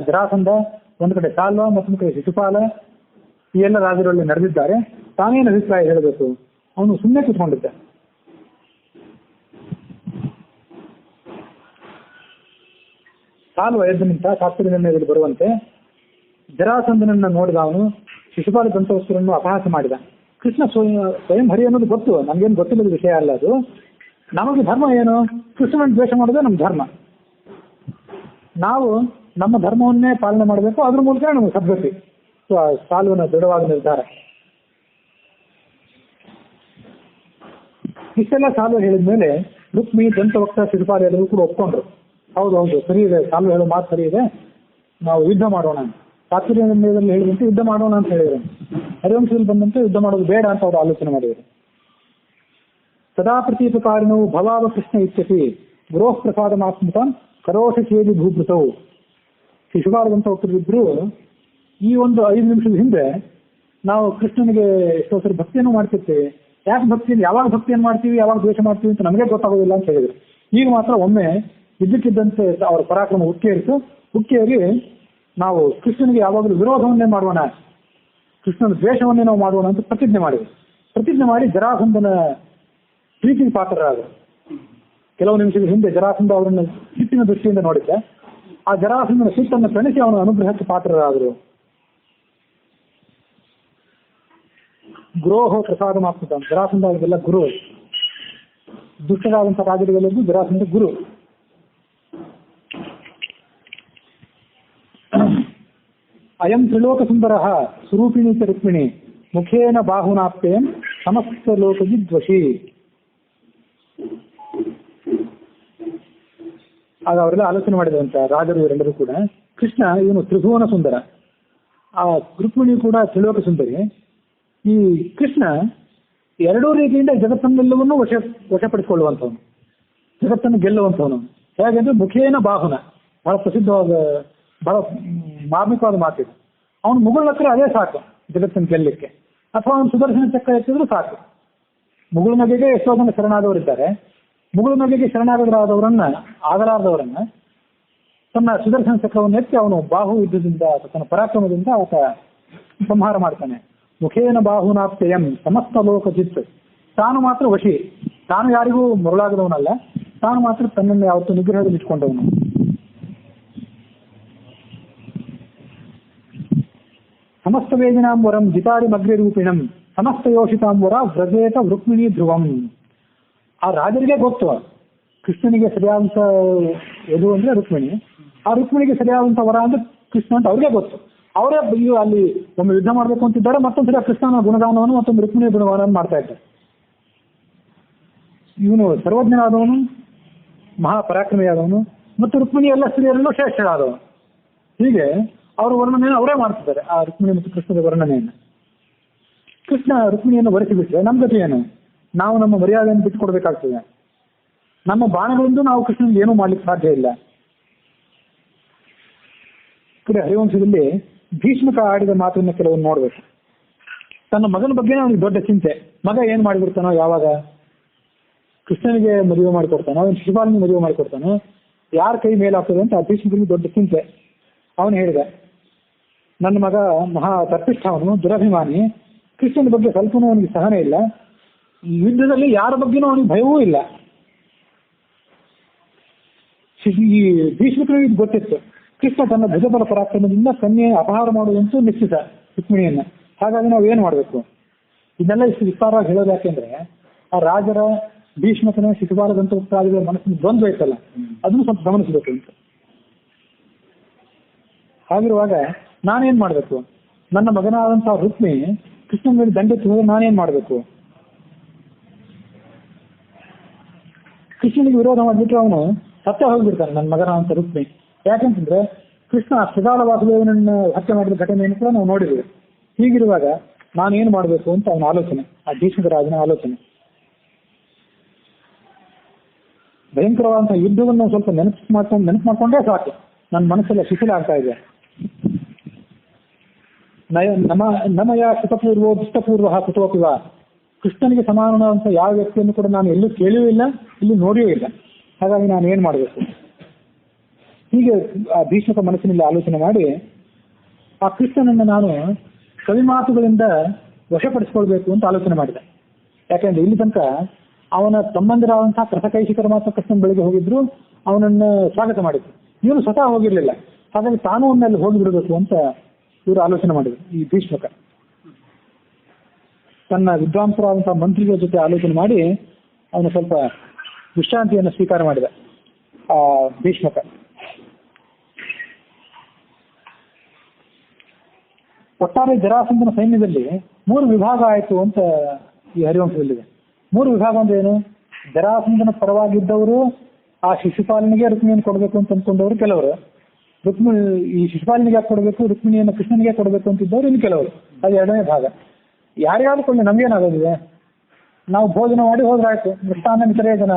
ಜರಾಸಂಧ ಒಂದು ಕಡೆ, ಸಾಲ್ವ ಮತ್ತೊಂದು ಕಡೆ ಶಿಶುಪಾಲ, ಈ ಎಲ್ಲ ರಾಜರಲ್ಲಿ ನಡೆದಿದ್ದಾರೆ. ತಾನೇನು ಅಭಿಪ್ರಾಯ ಹೇಳಬೇಕು? ಅವನು ಸುಮ್ಮನೆ ಕೂತ್ಕೊಂಡಿದ್ದ. ಸಾಲ್ವ ಎದ್ದು ನಿಂತ ಶಾಸ್ತ್ರೀಯ ಬರುವಂತೆ. ಜರಾಸಂಧನನ್ನ ನೋಡಿದ ಅವನು ಶಿಶುಪಾಲ ದಂತವಸ್ತುರನ್ನು ಅಪಹಾಸ ಮಾಡಿದ. ಕೃಷ್ಣ ಸ್ವಯಂ ಹರಿ ಅನ್ನೋದು ಗೊತ್ತು, ನಮ್ಗೇನು ಗೊತ್ತಿಲ್ಲದ ವಿಷಯ ಅಲ್ಲ ಅದು. ನಮಗೆ ಧರ್ಮ ಏನು? ಕೃಷ್ಣನ ದ್ವೇಷ ಮಾಡೋದೇ ನಮ್ಮ ಧರ್ಮ. ನಾವು ನಮ್ಮ ಧರ್ಮವನ್ನೇ ಪಾಲನೆ ಮಾಡಬೇಕು, ಅದ್ರ ಮೂಲಕ ನಮಗೆ ಸದ್ಗತಿ. ಸಾಲ್ವನ ದೃಢವಾದ ನಿರ್ಧಾರ. ಇಷ್ಟೆಲ್ಲ ಸಾಲ್ವ ಹೇಳಿದ ಮೇಲೆ ರುಕ್ಮಿ, ದಂತವಕ್ತ, ಶಿಶುಪಾಲ ಎಲ್ಲರೂ ಕೂಡ ಒಪ್ಕೊಂಡ್ರು. ಹೌದು, ಸರಿ ಇದೆ, ಸಾಲ್ವ ಹೇಳೋ ಮಾತು ಸರಿ ಇದೆ, ನಾವು ಯುದ್ಧ ಮಾಡೋಣ. ತಾತ್ಪರ್ಯದಲ್ಲಿ ಹೇಳಿದಂತೆ ಯುದ್ಧ ಮಾಡೋಣ ಅಂತ ಹೇಳಿದ್ರು. ಹರಿವಂಶದಲ್ಲಿ ಬಂದಂತೆ ಯುದ್ಧ ಮಾಡೋದು ಬೇಡ ಅಂತ ಅವರು ಆಲೋಚನೆ ಮಾಡಿದರು. ಸದಾ ಪ್ರತೀಪಕಾರಿಣವು ಭವಾವ ಕೃಷ್ಣ ಇತ್ಯಪಿ ಗುರೋಃ ಪ್ರಸಾದ ಮಾತ್ಮತಾಂ ಕರೋಷ ಚೇದಿ ಭೂಭೃತವು. ಶಿಶುಪಾಲದಂತ ಒಬ್ಬರಿದ್ರು ಈ ಒಂದು 5 ನಿಮಿಷದ ಹಿಂದೆ ನಾವು ಕೃಷ್ಣನಿಗೆ ಎಷ್ಟೋ ಸರಿ ಭಕ್ತಿಯನ್ನು ಮಾಡ್ತಿರ್ತೀವಿ. ಯಾಕೆ ಭಕ್ತಿಯನ್ನು, ಯಾವಾಗ ಭಕ್ತಿಯನ್ನು ಮಾಡ್ತೀವಿ, ಯಾವಾಗ ದ್ವೇಷ ಮಾಡ್ತೀವಿ ಅಂತ ನಮಗೆ ಗೊತ್ತಾಗೋದಿಲ್ಲ ಅಂತ ಹೇಳಿದ್ರು. ಈಗ ಮಾತ್ರ ಒಮ್ಮೆ ಇದ್ದಕ್ಕಿದ್ದಂತೆ ಅವರ ಪರಾಕ್ರಮ ಉಕ್ಕೇರಿ ನಾವು ಕೃಷ್ಣನಿಗೆ ಯಾವಾಗಲೂ ವಿರೋಧವನ್ನೇ ಮಾಡೋಣ, ಕೃಷ್ಣನ ದ್ವೇಷವನ್ನೇ ನಾವು ಮಾಡೋಣ ಅಂತ ಪ್ರತಿಜ್ಞೆ ಮಾಡಿದ್ರು. ಪ್ರತಿಜ್ಞೆ ಮಾಡಿ ಜರಾಸಂಧನ ಪ್ರೀತಿಗೆ ಪಾತ್ರರಾದರು. ಕೆಲವು ನಿಮಿಷದ ಹಿಂದೆ ಜರಾಸಂಧ ಅವರನ್ನು ಸಿಟ್ಟಿನ ದೃಷ್ಟಿಯಿಂದ ನೋಡಿದ್ದೆ. ಆ ಜರಾಸಂಧನ ಸಿಟ್ಟನ್ನು ಪ್ರಣಿಸಿ ಅವನ ಅನುಗ್ರಹಕ್ಕೆ ಪಾತ್ರರಾದರು. ಗುರೋಹೋ ಪ್ರಸಾದ ಮಾತ್ಮತ. ಜರಾಸಂಧ ಅವರಿಗೆಲ್ಲ ಗುರು. ದುಷ್ಟರಾದಂಥ ರಾಜರಿಗೆಲ್ಲರಿಗೂ ಜರಾಸಂಧ ಗುರು. ಅಯಂ ತ್ರಿಲೋಕ ಸುಂದರ ಸ್ವರೂಪಿಣಿ ಚ ರುಕ್ಮಿಣಿ ಮುಖೇನ ಬಾಹುನಾಪ್ತೇಂ ಸಮಸ್ತ ಲೋಕಜಿದ್ವಶಿ. ಆಗ ಅವರೆಲ್ಲ ಆಲೋಚನೆ ಮಾಡಿದಂತ ರಾಜರು ಇವರೆಲ್ಲರೂ ಕೂಡ, ಕೃಷ್ಣ ಇವನು ತ್ರಿಭುವನ ಸುಂದರ, ಆ ರುಕ್ಮಿಣಿ ಕೂಡ ತ್ರಿಲೋಕ ಸುಂದರಿ. ಈ ಕೃಷ್ಣ ಎರಡೂ ರೀತಿಯಿಂದ ಜಗತ್ತನ್ನೆಲ್ಲವನ್ನೂ ವಶಪಡಿಸಿಕೊಳ್ಳುವಂಥವನು, ಜಗತ್ತನ್ನು ಗೆಲ್ಲುವಂಥವನು. ಹೇಗೆಂದ್ರೆ ಮುಖೇನ ಬಾಹುನ, ಬಹಳ ಪ್ರಸಿದ್ಧವಾದ ಬಹಳ ಮಾರ್ಮಿಕವಾದ ಮಾತಿದೆ. ಅವನು ಮುಗುಳ ಹತ್ರ ಅದೇ ಸಾಕು ಜಗತ್ತನ್ನು ಗೆಲ್ಲಲಿಕ್ಕೆ. ಅಥವಾ ಅವನು ಸುದರ್ಶನ ಚಕ್ರ ಎತ್ತಿದ್ರು ಸಾಕು. ಮುಗುಳು ನಗೆಗೆ ಎಷ್ಟೋ ಜನ ಶರಣಾದವರಿದ್ದಾರೆ. ಮುಗುಳ ನಗೆಗೆ ಆಗಲಾರದವರನ್ನ ತನ್ನ ಸುದರ್ಶನ ಚಕ್ರವನ್ನು ಎತ್ತಿ ಅವನು ಬಾಹು ಯುದ್ಧದಿಂದ ತನ್ನ ಪರಾಕ್ರಮದಿಂದ ಆತ ಸಂಹಾರ ಮಾಡ್ತಾನೆ. ಮುಖೇನ ಬಾಹುನಾಪ್ತಯಂ ಸಮಸ್ತ ಲೋಕಜಿತ್. ತಾನು ಮಾತ್ರ ವಶಿ, ತಾನು ಯಾರಿಗೂ ಮರುಳಾಗದವನಲ್ಲ, ತಾನು ಮಾತ್ರ ತನ್ನನ್ನು ಯಾವತ್ತು ನಿಗ್ರಹದಲ್ಲಿ ಇಟ್ಕೊಂಡವನು. ಸಮಸ್ತ ವೇದಿನಾಂಬರಂ ಜಿತಾರಿ ಮಗ್ರಿ ರೂಪಿಣಂ ಸಮಸ್ತ ಯೋಷಿತಾಂಬರ ವ್ರಜೇತ ರುಕ್ಮಿಣಿ ಧ್ರುವಂ. ಆ ರಾಜರಿಗೆ ಗೊತ್ತು ಕೃಷ್ಣನಿಗೆ ಸರಿಯಾದಂತ ಎದು ಅಂದ್ರೆ ರುಕ್ಮಿಣಿ, ಆ ರುಕ್ಮಿಣಿಗೆ ಸರಿಯಾದಂತ ವರ ಅಂದ್ರೆ ಕೃಷ್ಣ ಅಂತ ಅವ್ರಿಗೆ ಗೊತ್ತು. ಅವರೇ ಅಲ್ಲಿ ಒಮ್ಮೆ ಯುದ್ಧ ಮಾಡ್ಬೇಕು ಅಂತಿದ್ದಾರೆ, ಮತ್ತೊಂದ್ಸಲ ಕೃಷ್ಣನ ಗುಣಗಾನವನ್ನು ಮತ್ತೊಂದು ರುಕ್ಮಿಣಿಯ ಗುಣಗಾನವನ್ನು ಮಾಡ್ತಾ ಇದ್ದಾರೆ. ಇವನು ಸರ್ವಜ್ಞನಾದವನು, ಮಹಾಪರಾಕ್ರಮಿಯಾದವನು, ಮತ್ತು ರುಕ್ಮಿಣಿ ಎಲ್ಲ ಸ್ತ್ರೀಯರಲ್ಲೂ ಶ್ರೇಷ್ಠರಾದವನು. ಹೀಗೆ ಅವರ ವರ್ಣನೆಯನ್ನು ಅವರೇ ಮಾಡ್ತಿದ್ದಾರೆ, ಆ ರುಕ್ಮಿಣಿ ಮತ್ತು ಕೃಷ್ಣದ ವರ್ಣನೆಯನ್ನು. ಕೃಷ್ಣ ರುಕ್ಮಿಣಿಯನ್ನು ವರಿಸಿಬಿಟ್ರೆ ನಮ್ಮ ಗತಿ ಏನು? ನಾವು ನಮ್ಮ ಮರ್ಯಾದೆಯನ್ನು ಬಿಟ್ಟುಕೊಡ್ಬೇಕಾಗ್ತದೆ. ನಮ್ಮ ಬಾಣಗಳಿಂದ ನಾವು ಕೃಷ್ಣನಿಗೆ ಏನೂ ಮಾಡ್ಲಿಕ್ಕೆ ಸಾಧ್ಯ ಇಲ್ಲ. ಕಡೆ ಹರಿವಂಶದಲ್ಲಿ ಭೀಷ್ಮಕ ಆಡಿದ ಮಾತನ್ನ ಕೆಲವೊಂದು ನೋಡ್ಬೇಕು. ತನ್ನ ಮಗನ ಬಗ್ಗೆ ಅವನಿಗೆ ದೊಡ್ಡ ಚಿಂತೆ. ಮಗ ಏನ್ ಮಾಡಿಬಿಡ್ತಾನೋ, ಯಾವಾಗ ಕೃಷ್ಣನಿಗೆ ಮದುವೆ ಮಾಡಿಕೊಡ್ತಾನೋ, ಶಿಶುಪಾಲನಿಗೆ ಮದುವೆ ಮಾಡಿಕೊಡ್ತಾನೋ, ಯಾರ ಕೈ ಮೇಲಾಗ್ತದೆ ಅಂತ ಆ ಭೀಷ್ಮಕನಿಗೆ ದೊಡ್ಡ ಚಿಂತೆ. ಅವನು ಹೇಳಿದ, ನನ್ನ ಮಗ ಮಹಾ ತರ್ಪಿಷ್ಠ, ಅವನು ದುರಭಿಮಾನಿ, ಕೃಷ್ಣನ ಬಗ್ಗೆ ಸ್ವಲ್ಪನೂ ಅವನಿಗೆ ಸಹನೆ ಇಲ್ಲ, ಈ ಯುದ್ಧದಲ್ಲಿ ಯಾರ ಬಗ್ಗೆನೂ ಅವನಿಗೆ ಭಯವೂ ಇಲ್ಲ. ಈ ಭೀಷ್ಮಕನಿಗೆ ಗೊತ್ತಿತ್ತು ಕೃಷ್ಣ ತನ್ನ ಭುಜಬಲ ಪರಾಕ್ರಮದಿಂದ ಕನ್ಯೆ ಅಪಹಾರ ಮಾಡುವುದಂತೂ ನಿಶ್ಚಿತ ರುಕ್ಮಿಣಿಯನ್ನ. ಹಾಗಾಗಿ ನಾವು ಏನು ಮಾಡಬೇಕು? ಇದನ್ನೆಲ್ಲ ಇಷ್ಟು ವಿಸ್ತಾರವಾಗಿ ಹೇಳೋದು ಯಾಕೆಂದ್ರೆ ಆ ರಾಜರ ಭೀಷ್ಮಕನ ಶಿಶುಪಾಲದಂತರಾದಿಗಳ ಮನಸ್ಸಿನ ದ್ವಂದ್ವ ಇತ್ತಲ್ಲ, ಅದನ್ನು ಸ್ವಲ್ಪ ಗಮನಿಸಬೇಕು ಅಂತ. ಹಾಗಿರುವಾಗ ನಾನೇನ್ ಮಾಡಬೇಕು? ನನ್ನ ಮಗನಾದಂತಹ ರುಕ್ಮಿ ಕೃಷ್ಣನ ಮೇಲೆ ದಂಡೆತ್ತಿ ಹೋದ್ರೆ ನಾನೇನ್ ಮಾಡಬೇಕು? ಕೃಷ್ಣನಿಗೆ ವಿರೋಧ ಮಾಡಿಬಿಟ್ರೆ ಅವನು ಸತ್ಯ ಹೋಗ್ಬಿಡ್ತಾನೆ, ನನ್ನ ಮಗನಾದಂತ ರುಕ್ಮಿ. ಯಾಕಂತಂದ್ರೆ ಕೃಷ್ಣ ಸದಾಲ ವಾಸುದೇವನನ್ನು ಹತ್ಯೆ ಮಾಡಿದ ಘಟನೆಯನ್ನು ಕೂಡ ನಾವು ನೋಡಿದ್ದೇವೆ. ಹೀಗಿರುವಾಗ ನಾನೇನು ಮಾಡಬೇಕು ಅಂತ ಅವನ ಆಲೋಚನೆ, ಆ ಭೀಷ್ಮಕ ರಾಜನ ಆಲೋಚನೆ. ಭಯಂಕರವಾದಂತಹ ಯುದ್ಧವನ್ನು ಸ್ವಲ್ಪ ನೆನಪು ಮಾಡ್ಕೊಂಡ್ರೆ ಸಾಕು, ನನ್ನ ಮನಸ್ಸೆಲ್ಲ ಶಿಥಿಲ ಆಗ್ತಾ ಇದೆ. ನಮಯ ಶತಪೂರ್ವೋ ದುಷ್ಟಪೂರ್ವ ಕುತೋಪಿವ. ಕೃಷ್ಣನಿಗೆ ಸಮಾನವಾದಂತಹ ಯಾವ ವ್ಯಕ್ತಿಯನ್ನು ಕೂಡ ನಾನು ಎಲ್ಲೂ ಕೇಳಿಯೂ ಇಲ್ಲ, ಇಲ್ಲಿ ನೋಡಿಯೂ ಇಲ್ಲ. ಹಾಗಾಗಿ ನಾನು ಏನ್ ಮಾಡಬೇಕು? ಹೀಗೆ ಆ ಭೀಷ್ಮಕ ಮನಸ್ಸಿನಲ್ಲಿ ಆಲೋಚನೆ ಮಾಡಿ ಆ ಕೃಷ್ಣನನ್ನು ನಾನು ಕವಿಮಾತುಗಳಿಂದ ವಶಪಡಿಸಿಕೊಳ್ಬೇಕು ಅಂತ ಆಲೋಚನೆ ಮಾಡಿದೆ. ಯಾಕೆಂದ್ರೆ ಇಲ್ಲಿ ತನಕ ಅವನ ತಮ್ಮಂದಿರಾದಂತಹ ಕೃತಕೈಶಿಕರ ಮಾತ್ರ ಕೃಷ್ಣನ ಬಳಿಗೆ ಹೋಗಿದ್ರು, ಅವನನ್ನು ಸ್ವಾಗತ ಮಾಡಿದ್ರು. ಇವನು ಸ್ವತಃ ಹೋಗಿರ್ಲಿಲ್ಲ. ಹಾಗಾಗಿ ತಾನು ಒಮ್ಮೆಲ್ಲಿ ಹೋಗಿಬಿಡಬೇಕು ಅಂತ ಇವರು ಆಲೋಚನೆ ಮಾಡಿದ್ರು. ಈ ಭೀಷ್ಮಕ ತನ್ನ ವಿದ್ವಾಂಸರಾದಂತಹ ಮಂತ್ರಿಗಳ ಜೊತೆ ಆಲೋಚನೆ ಮಾಡಿ ಅವನು ಸ್ವಲ್ಪ ವಿಶ್ರಾಂತಿಯನ್ನು ಸ್ವೀಕಾರ ಮಾಡಿದ. ಆ ಭೀಷ್ಮಕ ಒಟ್ಟಾರೆ ಜರಾಸಂಧನ ಸೈನ್ಯದಲ್ಲಿ 3 ವಿಭಾಗ ಆಯಿತು ಅಂತ ಈ ಹರಿವಂಶದಲ್ಲಿದೆ. 3 ವಿಭಾಗ ಅಂದ್ರೆ ಏನು? ಜರಾಸಂಧನ ಪರವಾಗಿದ್ದವರು ಆ ಶಿಶುಪಾಲನಿಗೆ ರುಕ್ಮಿಣಿಯನ್ನು ಕೊಡಬೇಕು ಅಂತ ಅಂದ್ಕೊಂಡವರು ಕೆಲವರು, ಈ ಶಿಶುಪಾಲನಿಗೆ ಯಾಕೆ ಕೊಡಬೇಕು, ರುಕ್ಮಿಣಿಯನ್ನು ಕೃಷ್ಣನಿಗೆ ಕೊಡಬೇಕು ಅಂತಿದ್ದವರು ಇನ್ನು ಕೆಲವರು. ಅದು 2ನೇ ಭಾಗ. ಯಾರ್ಯಾರು ಕೊಳ್ಳಿ ನಮ್ಗೇನಾಗೋದಿದೆ, ನಾವು ಭೋಜನ ಮಾಡಿ ಹೋದ್ರಾಯ್ತು, ಮೃಷ್ಟಾನ್ನ ಇತರೇ ಜನ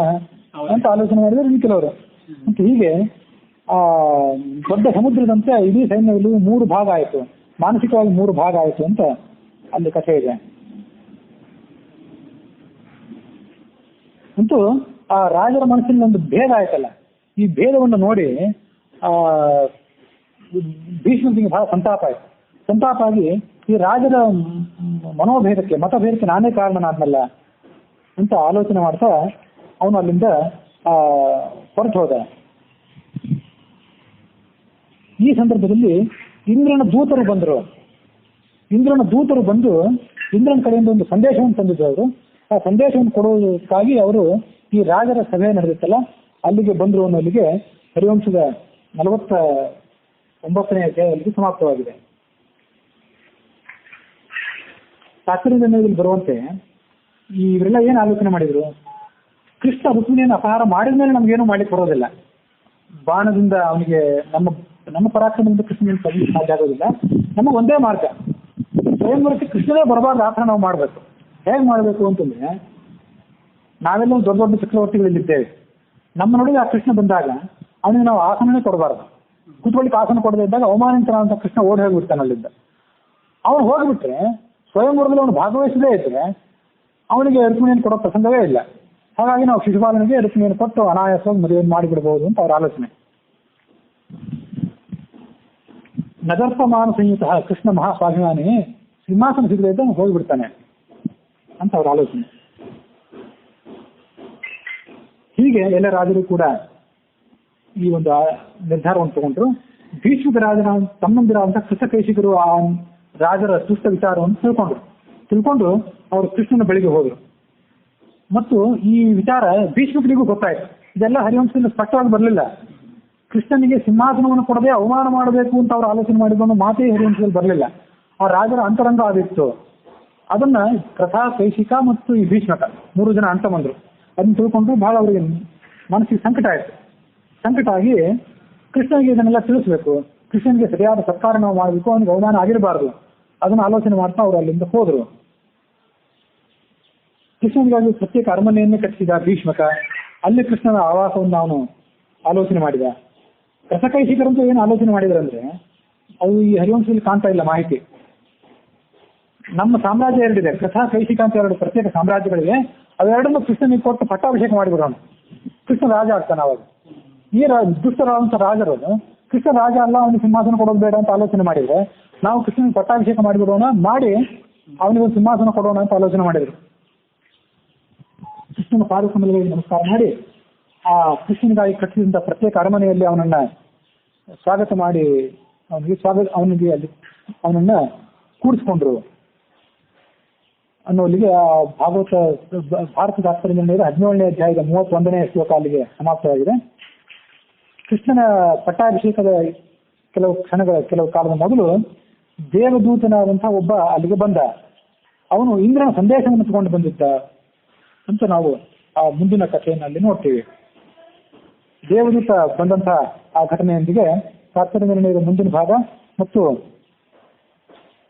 ಅಂತ ಆಲೋಚನೆ ಮಾಡಿದ್ರೆ ಇನ್ನು ಕೆಲವರು ಅಂತ. ಹೀಗೆ ಆ ದೊಡ್ಡ ಸಮುದ್ರದಂತೆ ಇಡೀ ಸೈನ್ಯದಲ್ಲಿ 3 ಭಾಗ ಆಯಿತು, ಮಾನಸಿಕವಾಗಿ 3 ಭಾಗ ಆಯಿತು ಅಂತ ಅಲ್ಲಿ ಕಥೆ ಇದೆ. ಅಂತೂ ಆ ರಾಜರ ಮನಸ್ಸಿನಲ್ಲಿ ಒಂದು ಭೇದ ಆಯ್ತಲ್ಲ, ಈ ಭೇದವನ್ನು ನೋಡಿ ಆ ಭೀಷ್ಮನಿಗೆ ಬಹಳ ಸಂತಾಪ ಆಯ್ತು. ಸಂತಾಪ ಆಗಿ ಈ ರಾಜರ ಮನೋಭೇದಕ್ಕೆ, ಮತಭೇದಕ್ಕೆ ನಾನೇ ಕಾರಣನಾದ್ನಲ್ಲ ಅಂತ ಆಲೋಚನೆ ಮಾಡ್ತಾ ಅವನು ಅಲ್ಲಿಂದ ಹೊರಟು ಹೋದ. ಈ ಸಂದರ್ಭದಲ್ಲಿ ಇಂದ್ರನ ದೂತರು ಬಂದರು. ಇಂದ್ರನ ದೂತರು ಬಂದು ಇಂದ್ರನ ಕಡೆಯಿಂದ ಒಂದು ಸಂದೇಶವನ್ನು ತಂದಿದ್ರು. ಅವರು ಆ ಸಂದೇಶವನ್ನು ಕೊಡುವುದಕ್ಕಾಗಿ ಅವರು ಈ ರಾಜರ ಸಭೆ ನಡೆದಿತ್ತಲ್ಲ ಅಲ್ಲಿಗೆ ಬಂದರು. ಅನ್ನೋಲ್ಲಿಗೆ ಹರಿವಂಶದ 49ನೇ ಅಧ್ಯಾಯದಲ್ಲಿ ಸಮಾಪ್ತವಾಗಿದೆ. ತಾತ್ಪರ್ಯದಲ್ಲಿ ಬರುವಂತೆ ಇವರೆಲ್ಲ ಏನು ಆಲೋಚನೆ ಮಾಡಿದ್ರು? ಕೃಷ್ಣ ರುಕ್ಮಿಣಿಯನ್ನು ಅಪಹಾರ ಮಾಡಿದ ಮೇಲೆ ನಮ್ಗೇನು ಮಾಡ್ಲಿಕ್ಕೆ ಬರೋದಿಲ್ಲ. ಬಾಣದಿಂದ ಅವನಿಗೆ ನಮ್ಮ ಪರಾಕ್ರಮದಿಂದ ಕೃಷ್ಣನಿಗೆ ತರಲಿಕ್ಕೆ ಸಾಧ್ಯ ಆಗೋದಿಲ್ಲ. ನಮಗೆ ಒಂದೇ ಮಾರ್ಗ, ಸ್ವಯಂವರಕ್ಕೆ ಕೃಷ್ಣನೇ ಬರಬಾರ್ದು, ಆ ಥರ ನಾವು ಮಾಡಬೇಕು. ಹೇಗೆ ಮಾಡಬೇಕು ಅಂತಂದ್ರೆ, ನಾವೆಲ್ಲ ದೊಡ್ಡ ದೊಡ್ಡ ಚಕ್ರವರ್ತಿಗಳಲ್ಲಿದ್ದೇವೆ. ನಮ್ಮ ನಡುವೆ ಆ ಕೃಷ್ಣ ಬಂದಾಗ ಅವನಿಗೆ ನಾವು ಆಸನನೇ ಕೊಡಬಾರ್ದು. ಕುತ್ಕೊಳ್ಳಿಕ್ಕೆ ಆಸನ ಕೊಡದೇ ಇದ್ದಾಗ ಅವಮಾನಿತನಾದಂಥ ಕೃಷ್ಣ ಓಡಿ ಹೋಗಿಬಿಡ್ತಾನೆ ಅಲ್ಲಿಂದ. ಅವನು ಹೋಗಿಬಿಟ್ರೆ ಸ್ವಯಂವರದಲ್ಲಿ ಅವನು ಭಾಗವಹಿಸದೇ ಇದ್ರೆ ಅವನಿಗೆ ರುಕ್ಮಿಣಿಯನ್ನು ಕೊಡೋ ಪ್ರಸಂಗವೇ ಇಲ್ಲ. ಹಾಗಾಗಿ ನಾವು ಶಿಶುಪಾಲನಿಗೆ ರುಕ್ಮಿಣಿಯನ್ನು ಕೊಟ್ಟು ಅನಾಯಾಸವಾಗಿ ಮದುವೆಯನ್ನು ಮಾಡಿಬಿಡಬಹುದು ಅಂತ ಅವ್ರ ಆಲೋಚನೆ. ನಗರ್ಪಮಾನ ಸಂಯುತ ಕೃಷ್ಣ ಮಹಾಸ್ವಾಭಿಮಾನಿ ಸಿಂಹಾಸನ ಸಿಗದೆ ಇದ್ದ ಹೋಗಿಬಿಡ್ತಾನೆ ಅಂತ ಅವ್ರ ಆಲೋಚನೆ. ಹೀಗೆ ಎಲ್ಲ ರಾಜರು ಕೂಡ ಈ ಒಂದು ನಿರ್ಧಾರವನ್ನು ತಗೊಂಡ್ರು. ಭೀಷ್ಮಕ ರಾಜನ ತಮ್ಮಂದಿರಾದಂತಹ ಕೃತಕೇಶಿಕರು ಆ ರಾಜರ ದುಷ್ಟ ವಿಚಾರವನ್ನು ತಿಳ್ಕೊಂಡು ಅವರು ಕೃಷ್ಣನ ಬಳಿಗೆ ಹೋದರು. ಮತ್ತು ಈ ವಿಚಾರ ಭೀಷ್ಮಕರಿಗೂ ಗೊತ್ತಾಯ್ತು. ಇದೆಲ್ಲ ಹರಿವಂಶದಿಂದ ಸ್ಪಷ್ಟವಾಗಿ ಬರಲಿಲ್ಲ. ಕೃಷ್ಣನಿಗೆ ಸಿಂಹಾಸನವನ್ನು ಕೊಡದೆ ಅವಮಾನ ಮಾಡಬೇಕು ಅಂತ ಅವರು ಆಲೋಚನೆ ಮಾಡಿಕೊಂಡು ಮಾತೇ ಹರಿವಂಶದಲ್ಲಿ ಬರಲಿಲ್ಲ. ಆ ರಾಜರ ಅಂತರಂಗ ಆಗಿತ್ತು. ಅದನ್ನ ಕಥಾ, ಕೈಶಿಕ ಮತ್ತು ಈ ಭೀಷ್ಮಕ 3 ಜನ ಅಂತ ಬಂದ್ರು. ಅದನ್ನ ತಿಳ್ಕೊಂಡು ಬಹಳ ಅವರಿಗೆ ಮನಸ್ಸಿಗೆ ಸಂಕಟ ಆಯ್ತು. ಸಂಕಟ ಆಗಿ ಕೃಷ್ಣನಿಗೆ ಇದನ್ನೆಲ್ಲ ತಿಳಿಸ್ಬೇಕು, ಕೃಷ್ಣನಿಗೆ ಸರಿಯಾದ ಸರ್ಕಾರ ನಾವು ಮಾಡಬೇಕು, ಅವನಿಗೆ ಅವಮಾನ ಆಗಿರಬಾರದು, ಅದನ್ನ ಆಲೋಚನೆ ಮಾಡ್ತಾ ಅವರು ಅಲ್ಲಿಂದ ಹೋದ್ರು. ಕೃಷ್ಣನಿಗಾಗಿ ಪ್ರತ್ಯೇಕ ಅರಮನೆಯನ್ನೇ ಕಟ್ಟಿಸಿದ ಭೀಷ್ಮಕ. ಅಲ್ಲಿ ಕೃಷ್ಣನ ಆವಾಸವನ್ನು ಅವನು ಆಲೋಚನೆ ಮಾಡಿದ. ಕಥಕೈಶಿಕರಂತೂ ಏನು ಆಲೋಚನೆ ಮಾಡಿದ್ರಂದ್ರೆ, ಅವು ಈ ಹರಿವಂಶದಲ್ಲಿ ಕಾಣ್ತಾ ಇಲ್ಲ ಮಾಹಿತಿ. ನಮ್ಮ ಸಾಮ್ರಾಜ್ಯ 2 ಇದೆ, ಕಥಾ ಕೈಶಿಕ ಅಂತ 2 ಪ್ರತ್ಯೇಕ ಸಾಮ್ರಾಜ್ಯಗಳಿವೆ. ಅವೆರಡನ್ನು ಕೃಷ್ಣನಿಗೆ ಕೊಟ್ಟು ಪಟ್ಟಾಭಿಷೇಕ ಮಾಡಿಬಿಡೋಣ, ಕೃಷ್ಣ ರಾಜ ಆಗ್ತಾನೆ. ಅವಾಗ ಈ ದುಷ್ಟರಾದಂಥ ರಾಜರು ಕೃಷ್ಣ ರಾಜ ಅಲ್ಲ, ಅವನಿಗೆ ಸಿಂಹಾಸನ ಕೊಡೋದು ಬೇಡ ಅಂತ ಆಲೋಚನೆ ಮಾಡಿದ್ರೆ, ನಾವು ಕೃಷ್ಣನಿಗೆ ಪಟ್ಟಾಭಿಷೇಕ ಮಾಡಿಬಿಡೋಣ, ಮಾಡಿ ಅವನಿಗೆ ಸಿಂಹಾಸನ ಕೊಡೋಣ ಅಂತ ಆಲೋಚನೆ ಮಾಡಿದ್ರು. ಕೃಷ್ಣನ ಪಾದಕಮಲಗಳಿಗೆ ನಮಸ್ಕಾರ ಮಾಡಿ ಆ ಕೃಷ್ಣನಿಗಾಗಿ ಕಟ್ಟಿಸಿದಂಥ ಪ್ರತ್ಯೇಕ ಅರಮನೆಯಲ್ಲಿ ಅವನನ್ನ ಸ್ವಾಗತ ಮಾಡಿ ಅವನನ್ನ ಕೂಡಿಸ್ಕೊಂಡ್ರು ಅನ್ನೋಲ್ಲಿಗೆ ಆ ಭಾರತ ಶಾಸ್ತ್ರ 17ನೇ ಅಧ್ಯಾಯದ 31ನೇ ಶ್ಲೋಕ ಅಲ್ಲಿಗೆ ಸಮಾಪ್ತವಾಗಿದೆ. ಕೃಷ್ಣನ ಪಟ್ಟಾಭಿಷೇಕದ ಕೆಲವು ಕಾಲದ ಮೊದಲು ದೇವದೂತನಾದಂತಹ ಒಬ್ಬ ಅಲ್ಲಿಗೆ ಬಂದ. ಅವನು ಇಂದ್ರನ ಸಂದೇಶವನ್ನು ತಗೊಂಡು ಬಂದಿದ್ದ ಅಂತ ನಾವು ಆ ಮುಂದಿನ ಕಥೆಯಲ್ಲಿ ನೋಡ್ತೀವಿ. ದೇವದೂತ ಬಂದಂತಹ ಆ ಘಟನೆಯೊಂದಿಗೆ ಶಾಸ್ತ್ರ ನಿರ್ಣಯದ ಮುಂದಿನ ಭಾಗ ಮತ್ತು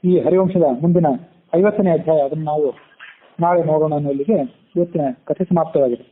ಈ ಹರಿವಂಶದ ಮುಂದಿನ 50ನೇ ಅಧ್ಯಾಯ ಅದನ್ನು ನಾವು ನಾಳೆ ನೋಡೋಣ ಅನ್ನೋಲ್ಲಿಗೆ ಇವತ್ತಿನ ಕಥೆ ಸಮಾಪ್ತವಾಗಿದೆ.